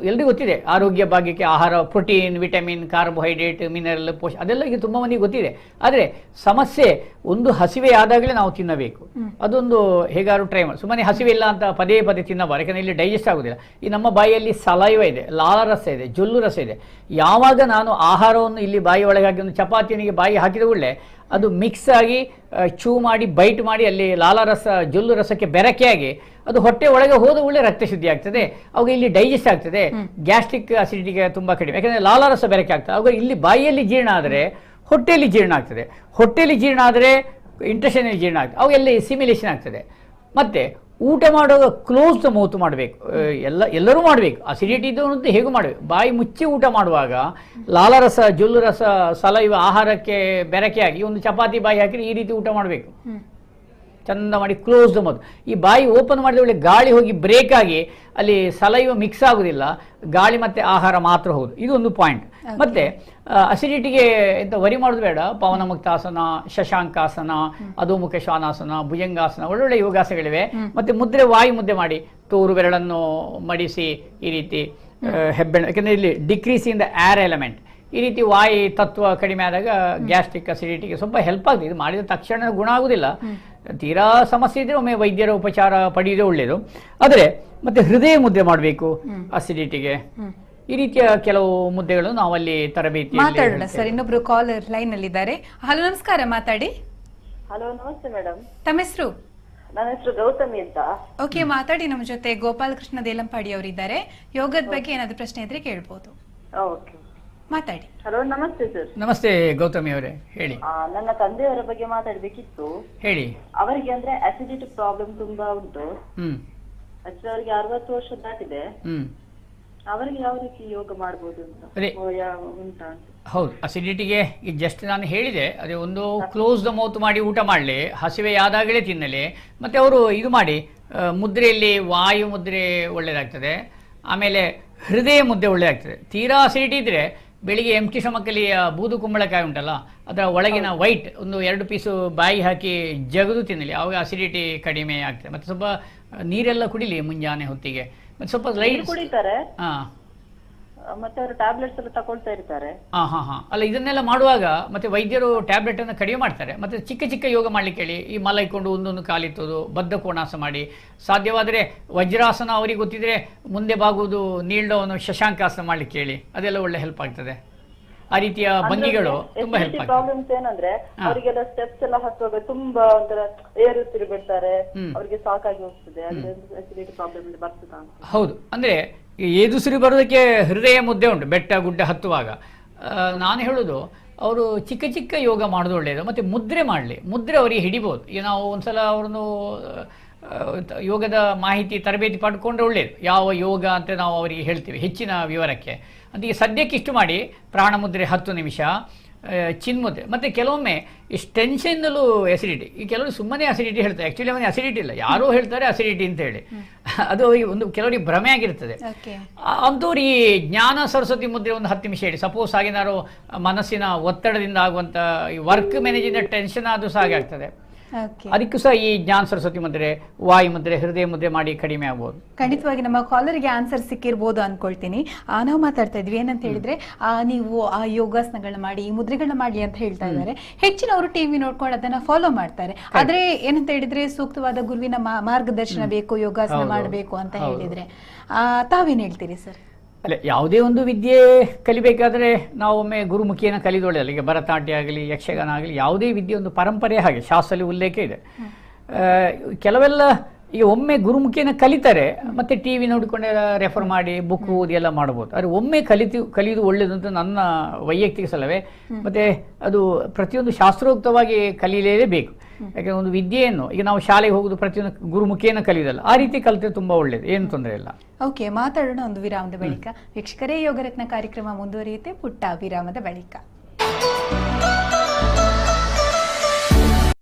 ಎಲ್ರಿಗೂ ಗೊತ್ತಿದೆ. ಆರೋಗ್ಯ ಭಾಗ್ಯಕ್ಕೆ ಆಹಾರ, ಪ್ರೋಟೀನ್, ವಿಟಮಿನ್, ಕಾರ್ಬೋಹೈಡ್ರೇಟ್, ಮಿನರಲ್, ಪೋಷಕ, ಅದೆಲ್ಲ ಈಗ ತುಂಬ ಮಂದಿಗೆ ಗೊತ್ತಿದೆ. ಆದರೆ ಸಮಸ್ಯೆ ಒಂದು ಹಸಿವೆ ಆದಾಗಲೇ ನಾವು ತಿನ್ನಬೇಕು. ಅದೊಂದು ಹೇಗಾದ್ರು ಟ್ರೈ ಮಾಡಿ. ಸುಮ್ಮನೆ ಹಸಿವೆ ಇಲ್ಲ ಅಂತ ಪದೇ ಪದೇ ತಿನ್ನಬಾರ್ದು, ಯಾಕಂದರೆ ಇಲ್ಲಿ ಡೈಜೆಸ್ಟ್ ಆಗೋದಿಲ್ಲ. ಈ ನಮ್ಮ ಬಾಯಿಯಲ್ಲಿ ಸಲೈವ ಇದೆ, ಲಾಲರಸ ಇದೆ, ಜೊಲ್ಲು ರಸ ಇದೆ. ಯಾವಾಗ ನಾನು ಆಹಾರವನ್ನು ಇಲ್ಲಿ ಬಾಯಿ ಒಳಗೆ ಹಾಕಿ ಒಂದು ಚಪಾತಿನಿಗೆ ಬಾಯಿ ಹಾಕಿದ ಕೂಡಲೇ ಅದು ಮಿಕ್ಸ್ ಆಗಿ ಚೂ ಮಾಡಿ ಬೈಟ್ ಮಾಡಿ ಅಲ್ಲಿ ಲಾಲಾರಸ, ಜೊಲ್ಲು ರಸಕ್ಕೆ ಬೆರಕೆಯಾಗಿ ಅದು ಹೊಟ್ಟೆ ಒಳಗೆ ಹೋದ ಒಳ್ಳೆ ರಕ್ತ ಶುದ್ಧಿ ಆಗ್ತದೆ. ಅವಾಗ ಇಲ್ಲಿ ಡೈಜೆಸ್ಟ್ ಆಗ್ತದೆ. ಗ್ಯಾಸ್ಟ್ರಿಕ್ ಅಸಿಡಿಟಿಗೆ ತುಂಬ ಕಡಿಮೆ, ಯಾಕಂದರೆ ಲಾಲಾರಸ ಬೆರಕೆ ಆಗ್ತದೆ. ಅವಾಗ ಇಲ್ಲಿ ಬಾಯಿಯಲ್ಲಿ ಜೀರ್ಣ ಆದರೆ ಹೊಟ್ಟೆಯಲ್ಲಿ ಜೀರ್ಣ ಆಗ್ತದೆ, ಹೊಟ್ಟೆಯಲ್ಲಿ ಜೀರ್ಣ ಆದರೆ ಇಂಟೆಸ್ಟೈನಲ್ಲಿ ಜೀರ್ಣ ಆಗ್ತದೆ, ಅವಾಗ ಎಲ್ಲಿ ಸಿಮಿಲೇಷನ್ ಆಗ್ತದೆ. ಮತ್ತು ಊಟ ಮಾಡುವಾಗ ಕ್ಲೋಸ್ ದ ಮೌತ್ ಮಾಡಬೇಕು, ಎಲ್ಲರೂ ಮಾಡಬೇಕು. ಅಸಿಡಿಟಿ ಇದ್ದವನಂತೂ ಹೇಗೂ ಮಾಡಬೇಕು. ಬಾಯಿ ಮುಚ್ಚಿ ಊಟ ಮಾಡುವಾಗ ಲಾಲಾರಸ, ಜೊಲ್ಲು ರಸ, ಸಲೈವ ಆಹಾರಕ್ಕೆ ಬೆರಕೆಯಾಗಿ ಒಂದು ಚಪಾತಿ ಬಾಯಿ ಹಾಕಿ ಈ ರೀತಿ ಊಟ ಮಾಡಬೇಕು. ಚಂದ ಮಾಡಿ ಕ್ಲೋಸ್ ದ ಮೌತ್. ಈ ಬಾಯಿ ಓಪನ್ ಮಾಡಿದ ಒಳ್ಳೆ ಗಾಳಿ ಹೋಗಿ ಬ್ರೇಕ್ ಆಗಿ ಅಲ್ಲಿ ಸಲೈವ ಮಿಕ್ಸ್ ಆಗೋದಿಲ್ಲ, ಗಾಳಿ ಮತ್ತು ಆಹಾರ ಮಾತ್ರ ಹೋಗುದು. ಇದು ಒಂದು ಪಾಯಿಂಟ್. ಮತ್ತು ಅಸಿಡಿಟಿಗೆ ಎಂತ ವರಿ ಮಾಡೋದು ಬೇಡ. ಪವನ ಮುಕ್ತಾಸನ, ಶಶಾಂಕಾಸನ, ಅಧೋಮುಖ ಶ್ವಾನಾಸನ, ಭುಜಂಗಾಸನ, ಒಳ್ಳೊಳ್ಳೆ ಯೋಗಾಸನಗಳಿವೆ. ಮತ್ತು ಮುದ್ರೆ, ವಾಯು ಮುದ್ರೆ ಮಾಡಿ ತೋರು ಬೆರಳನ್ನು ಮಡಿಸಿ ಈ ರೀತಿ ಹೆಬ್ಬೆಣ್ಣೆ, ಯಾಕೆಂದರೆ ಇಲ್ಲಿ decrease in the air element. ಈ ರೀತಿ ವಾಯು ತತ್ವ ಕಡಿಮೆ ಆದಾಗ ಗ್ಯಾಸ್ಟ್ರಿಕ್ ಅಸಿಡಿಟಿಗೆ ಸ್ವಲ್ಪ ಹೆಲ್ಪ್ ಆಗ್ತದೆ. ಇದು ಮಾಡಿದ ತಕ್ಷಣ ಗುಣ ಆಗುವುದಿಲ್ಲ, ತೀರಾ ಸಮಸ್ಯೆ ಇದ್ದರೆ ಒಮ್ಮೆ ವೈದ್ಯರ ಉಪಚಾರ ಪಡೆಯುವುದೇ ಒಳ್ಳೆಯದು. ಆದರೆ ಮತ್ತೆ ಹೃದಯ ಮುದ್ರೆ ಮಾಡಬೇಕು ಅಸಿಡಿಟಿಗೆ. ಈ ರೀತಿಯ ಕೆಲವು ಮುದ್ದೆಗಳು ನಾವಲ್ಲಿ ತರಬೇತಿ ಮಾತಾಡೋಣ ಸರ್. ಇನ್ನೊಬ್ರು ಕಾಲರ್ ಲೈನ್ ಅಲ್ಲಿ ಇದ್ದಾರೆ. ಹಲೋ, ನಮಸ್ಕಾರ, ಮಾತಾಡಿ. ಹಲೋ, ನಮಸ್ತೆ ಮೇಡಮ್. ತಮ್ಮ ಹೆಸರು? ನನ್ನ ಹೆಸರು ಗೌತಮಿ ಅಂತ. ಓಕೆ, ಮಾತಾಡಿ. ನಮ್ಮ ಜೊತೆ ಗೋಪಾಲಕೃಷ್ಣ ದೇಲಂಪಾಡಿ ಅವರಿದ್ದಾರೆ. ಯೋಗದ ಬಗ್ಗೆ ಏನಾದ್ರು ಪ್ರಶ್ನೆ ಇದ್ರೆ ಕೇಳ್ಬೋದು. ಓಕೆ, ಮಾತಾಡಿ. ಹಲೋ, ನಮಸ್ತೆ ಸರ್. ನಮಸ್ತೆ ಗೌತಮಿ ಅವರೇ, ಹೇಳಿ. ನನ್ನ ತಂದೆಯವರ ಬಗ್ಗೆ ಮಾತಾಡ್ಬೇಕಿತ್ತು. ಹೇಳಿ. ಅವರಿಗೆ ಅಂದ್ರೆ ಅಸಿಡಿಟಿ ಪ್ರಾಬ್ಲಮ್ ತುಂಬಾ ಉಂಟು. ಆಕ್ಚುಲಿ ಅವರಿಗೆ 60 ವರ್ಷ ದಾಟಿದೆ. ಅವರಿಗೆ ಯಾವ ರೀತಿ ಯೋಗ ಮಾಡಬಹುದು ಅಂತ? ಹೌದು, ಅಸಿಡಿಟಿಗೆ ಈಗ ಜಸ್ಟ್ ನಾನು ಹೇಳಿದೆ, ಅದೇ ಒಂದು ಕ್ಲೋಸ್ ದ ಮೌತ್ ಮಾಡಿ ಊಟ ಮಾಡಲಿ, ಹಸಿವೆ ಆದಾಗಲೇ ತಿನ್ನಲಿ. ಮತ್ತು ಅವರು ಇದು ಮಾಡಿ ಮುದ್ರೆಯಲ್ಲಿ ವಾಯು ಮುದ್ರೆ ಒಳ್ಳೆಯದಾಗ್ತದೆ. ಆಮೇಲೆ ಹೃದಯ ಮುದ್ದೆ ಒಳ್ಳೆಯದಾಗ್ತದೆ. ತೀರಾ ಅಸಿಡಿಟಿ ಇದ್ದರೆ ಬೆಳಿಗ್ಗೆ ಎಂಟಿ ಸ್ಟಮಕ್ಕಲ್ಲಿ ಬೂದು ಕುಂಬಳಕಾಯಿ ಉಂಟಲ್ಲ, ಅದರ ಒಳಗಿನ ವೈಟ್ ಒಂದು 2 ಪೀಸು ಬಾಯಿ ಹಾಕಿ ಜಗದು ತಿನ್ನಲಿ, ಆವಾಗ ಅಸಿಡಿಟಿ ಕಡಿಮೆ ಆಗ್ತದೆ. ಮತ್ತು ಸ್ವಲ್ಪ ನೀರೆಲ್ಲ ಕುಡಿಲಿ ಮುಂಜಾನೆ ಹೊತ್ತಿಗೆ. ಮತ್ತೆ ಸ್ವಲ್ಪ ಲೈಟ್ ಕುಡಿತಾರೆ. ಮತ್ತೆ ಅವರು ಟ್ಯಾಬ್ಲೆಟ್ಸ್ ಎಲ್ಲ ತಗೊಳ್ತಾ ಇರ್ತಾರೆ. ಅಲ್ಲ, ಇದನ್ನೆಲ್ಲ ಮಾಡುವಾಗ ಮತ್ತೆ ವೈದ್ಯರು ಟ್ಯಾಬ್ಲೆಟ್ ಅನ್ನು ಕಡಿಮೆ ಮಾಡ್ತಾರೆ. ಮತ್ತೆ ಚಿಕ್ಕ ಚಿಕ್ಕ ಯೋಗ ಮಾಡ್ಲಿಕ್ಕೆ ಹೇಳಿ. ಈ ಮಲ ಇಟ್ಕೊಂಡು ಒಂದೊಂದು ಕಾಲಿತ್ತೋದು, ಬದ್ಧ ಕೋಣಾಸ ಮಾಡಿ, ಸಾಧ್ಯವಾದರೆ ವಜ್ರಾಸನ ಅವರಿಗೆ ಗೊತ್ತಿದ್ರೆ ಮುಂದೆ ಬಾಗುವುದು, ನೀಲ್ಡವನ್ನು ಶಶಾಂಕಾಸನ ಮಾಡ್ಲಿಕ್ಕೆ ಹೇಳಿ. ಅದೆಲ್ಲ ಒಳ್ಳೆ ಹೆಲ್ಪ್ ಆಗ್ತದೆ. ಆ ರೀತಿಯ ಭಂಗಿಗಳು ತುಂಬಾ ಹೆಲ್ಪ್ ಆಗ್ತದೆ. ಪ್ರಾಬ್ಲಮ್ಸ್ ಏನಂದ್ರೆ ಅವರಿಗೆಲ್ಲ ಸ್ಟೆಪ್ಸ್ ಎಲ್ಲ ಹತ್ತುವಾಗ ತುಂಬಾ ಒಂಥರ ಏರುತ್ತಿರು ಬಿಡ್ತಾರೆ, ಅವರಿಗೆ ಸಾಕಾಗಿ ಹೋಗ್ತದೆ. ಅಸಿಡಿಟಿ ಪ್ರಾಬ್ಲಮ್ ಬರ್ತದ? ಹೌದು, ಅಂದ್ರೆ ಏದುಸಿರು ಬರೋದಕ್ಕೆ ಹೃದಯ ಮುದ್ದೆ ಉಂಟು, ಬೆಟ್ಟ ಗುಡ್ಡ ಹತ್ತುವಾಗ. ನಾನು ಹೇಳೋದು, ಅವರು ಚಿಕ್ಕ ಚಿಕ್ಕ ಯೋಗ ಮಾಡೋದು ಒಳ್ಳೆಯದು. ಮತ್ತು ಮುದ್ರೆ ಮಾಡಲಿ, ಮುದ್ರೆ ಅವರಿಗೆ ಹಿಡಿಬೋದು. ಈಗ ನಾವು ಒಂದ್ಸಲ ಅವ್ರನ್ನು ಯೋಗದ ಮಾಹಿತಿ ತರಬೇತಿ ಪಡ್ಕೊಂಡ್ರೆ ಒಳ್ಳೆಯದು. ಯಾವ ಯೋಗ ಅಂತ ನಾವು ಅವರಿಗೆ ಹೇಳ್ತೀವಿ ಹೆಚ್ಚಿನ ವಿವರಕ್ಕೆ. ಅದಕ್ಕೆ ಸದ್ಯಕ್ಕೆ ಇಷ್ಟು ಮಾಡಿ, ಪ್ರಾಣ ಮುದ್ರೆ 10 ನಿಮಿಷ, ಚಿನ್ಮುದ್ರೆ. ಮತ್ತು ಕೆಲವೊಮ್ಮೆ ಇಷ್ಟು ಟೆನ್ಷನ್ನಲ್ಲೂ ಅಸಿಡಿಟಿ, ಈ ಕೆಲವರು ಸುಮ್ಮನೆ ಅಸಿಡಿಟಿ ಹೇಳ್ತಾರೆ, ಆ್ಯಕ್ಚುಲಿ ಅವನಿಗೆ ಅಸಿಡಿಟಿ ಇಲ್ಲ, ಯಾರೋ ಹೇಳ್ತಾರೆ ಅಸಿಡಿಟಿ ಅಂತ ಹೇಳಿ. ಅದು ಒಂದು ಕೆಲವರಿಗೆ ಭ್ರಮೆ ಆಗಿರ್ತದೆ. ಅಂಥವ್ರು ಈ ಜ್ಞಾನ ಸರಸ್ವತಿ ಮುದ್ರೆ ಒಂದು 10 ನಿಮಿಷ ಹೇಳಿ. ಸಪೋಸ್ ಆಗೇನಾದ್ರು ಮನಸ್ಸಿನ ಒತ್ತಡದಿಂದ ಆಗುವಂಥ ಈ ವರ್ಕ್ ಮ್ಯಾನೇಜಿಂದ ಟೆನ್ಷನ್ ಆದರೂ ಸಹ ಹಾಗೆ ಆಗ್ತದೆ. ಅದಕ್ಕೂ ಸಹ ಈ ಜ್ಞಾನ ಸರಸ್ವತಿ ಮುದ್ರೆ, ವಾಯು ಮುದ್ರೆ, ಹೃದಯ ಮುದ್ರೆ ಮಾಡಿ ಕಡಿಮೆ ಆಗ್ಬೋದು. ಖಂಡಿತವಾಗಿ ನಮ್ಮ ಕಾಲರಿಗೆ ಆನ್ಸರ್ ಸಿಕ್ಕಿರ್ಬೋದು ಅನ್ಕೊಳ್ತೀನಿ. ನಾವು ಮಾತಾಡ್ತಾ ಇದ್ವಿ ಏನಂತ ಹೇಳಿದ್ರೆ, ನೀವು ಆ ಯೋಗಾಸನಗಳನ್ನ ಮಾಡಿ, ಈ ಮುದ್ರೆಗಳನ್ನ ಮಾಡಿ ಅಂತ ಹೇಳ್ತಾ ಇದ್ದಾರೆ. ಹೆಚ್ಚಿನವರು ಟಿವಿ ನೋಡ್ಕೊಂಡು ಅದನ್ನ ಫಾಲೋ ಮಾಡ್ತಾರೆ. ಆದ್ರೆ ಏನಂತ ಹೇಳಿದ್ರೆ ಸೂಕ್ತವಾದ ಗುರುವಿನ ಮಾರ್ಗದರ್ಶನ ಬೇಕು, ಯೋಗಾಸನ ಮಾಡಬೇಕು ಅಂತ ಹೇಳಿದ್ರೆ ತಾವೇನ್ ಹೇಳ್ತೀರಿ ಸರ್? ಅಲ್ಲ, ಯಾವುದೇ ಒಂದು ವಿದ್ಯೆ ಕಲಿಬೇಕಾದ್ರೆ ನಾವು ಒಮ್ಮೆ ಗುರುಮುಖಿಯನ್ನು ಕಲಿದೊಳ್ಳೆಯಲ್ಲ. ಈಗ ಭರತನಾಟ್ಯ ಆಗಲಿ, ಯಕ್ಷಗಾನ ಆಗಲಿ, ಯಾವುದೇ ವಿದ್ಯೆ ಒಂದು ಪರಂಪರೆ ಹಾಗೆ ಶಾಸ್ತ್ರದಲ್ಲಿ ಉಲ್ಲೇಖ ಇದೆ. ಕೆಲವೆಲ್ಲ ಈಗ ಒಮ್ಮೆ ಗುರುಮುಖಿಯನ್ನು ಕಲಿತಾರೆ, ಮತ್ತೆ ಟಿ ವಿ ನೋಡಿಕೊಂಡೆ ರೆಫರ್ ಮಾಡಿ ಬುಕ್ ಓದಿ ಎಲ್ಲ ಮಾಡ್ಬೋದು. ಆದರೆ ಒಮ್ಮೆ ಕಲಿಯುವುದು ಒಳ್ಳೆಯದಂತ ನನ್ನ ವೈಯಕ್ತಿಕ ಸಲಹೆ. ಮತ್ತು ಅದು ಪ್ರತಿಯೊಂದು ಶಾಸ್ತ್ರೋಕ್ತವಾಗಿ ಕಲೀಲೇಬೇಕು. ಯಾಕೆಂದರೆ ಒಂದು ವಿದ್ಯೆಯನ್ನು ಈಗ ನಾವು ಶಾಲೆಗೆ ಹೋಗೋದು ಪ್ರತಿಯೊಂದು ಗುರುಮುಖಿಯನ್ನು ಕಲಿಯೋದಲ್ಲ, ಆ ರೀತಿ ಕಲಿತರೆ ತುಂಬ ಒಳ್ಳೆಯದು, ಏನು ತೊಂದರೆ ಇಲ್ಲ. ಓಕೆ, ಮಾತಾಡೋಣ ಒಂದು ವಿರಾಮದ ಬಳಿಕ. ವೀಕ್ಷಕರೇ, ಯೋಗರತ್ನ ಕಾರ್ಯಕ್ರಮ ಮುಂದುವರಿಯುತ್ತೆ ಪುಟ್ಟ ವಿರಾಮದ ಬಳಿಕ.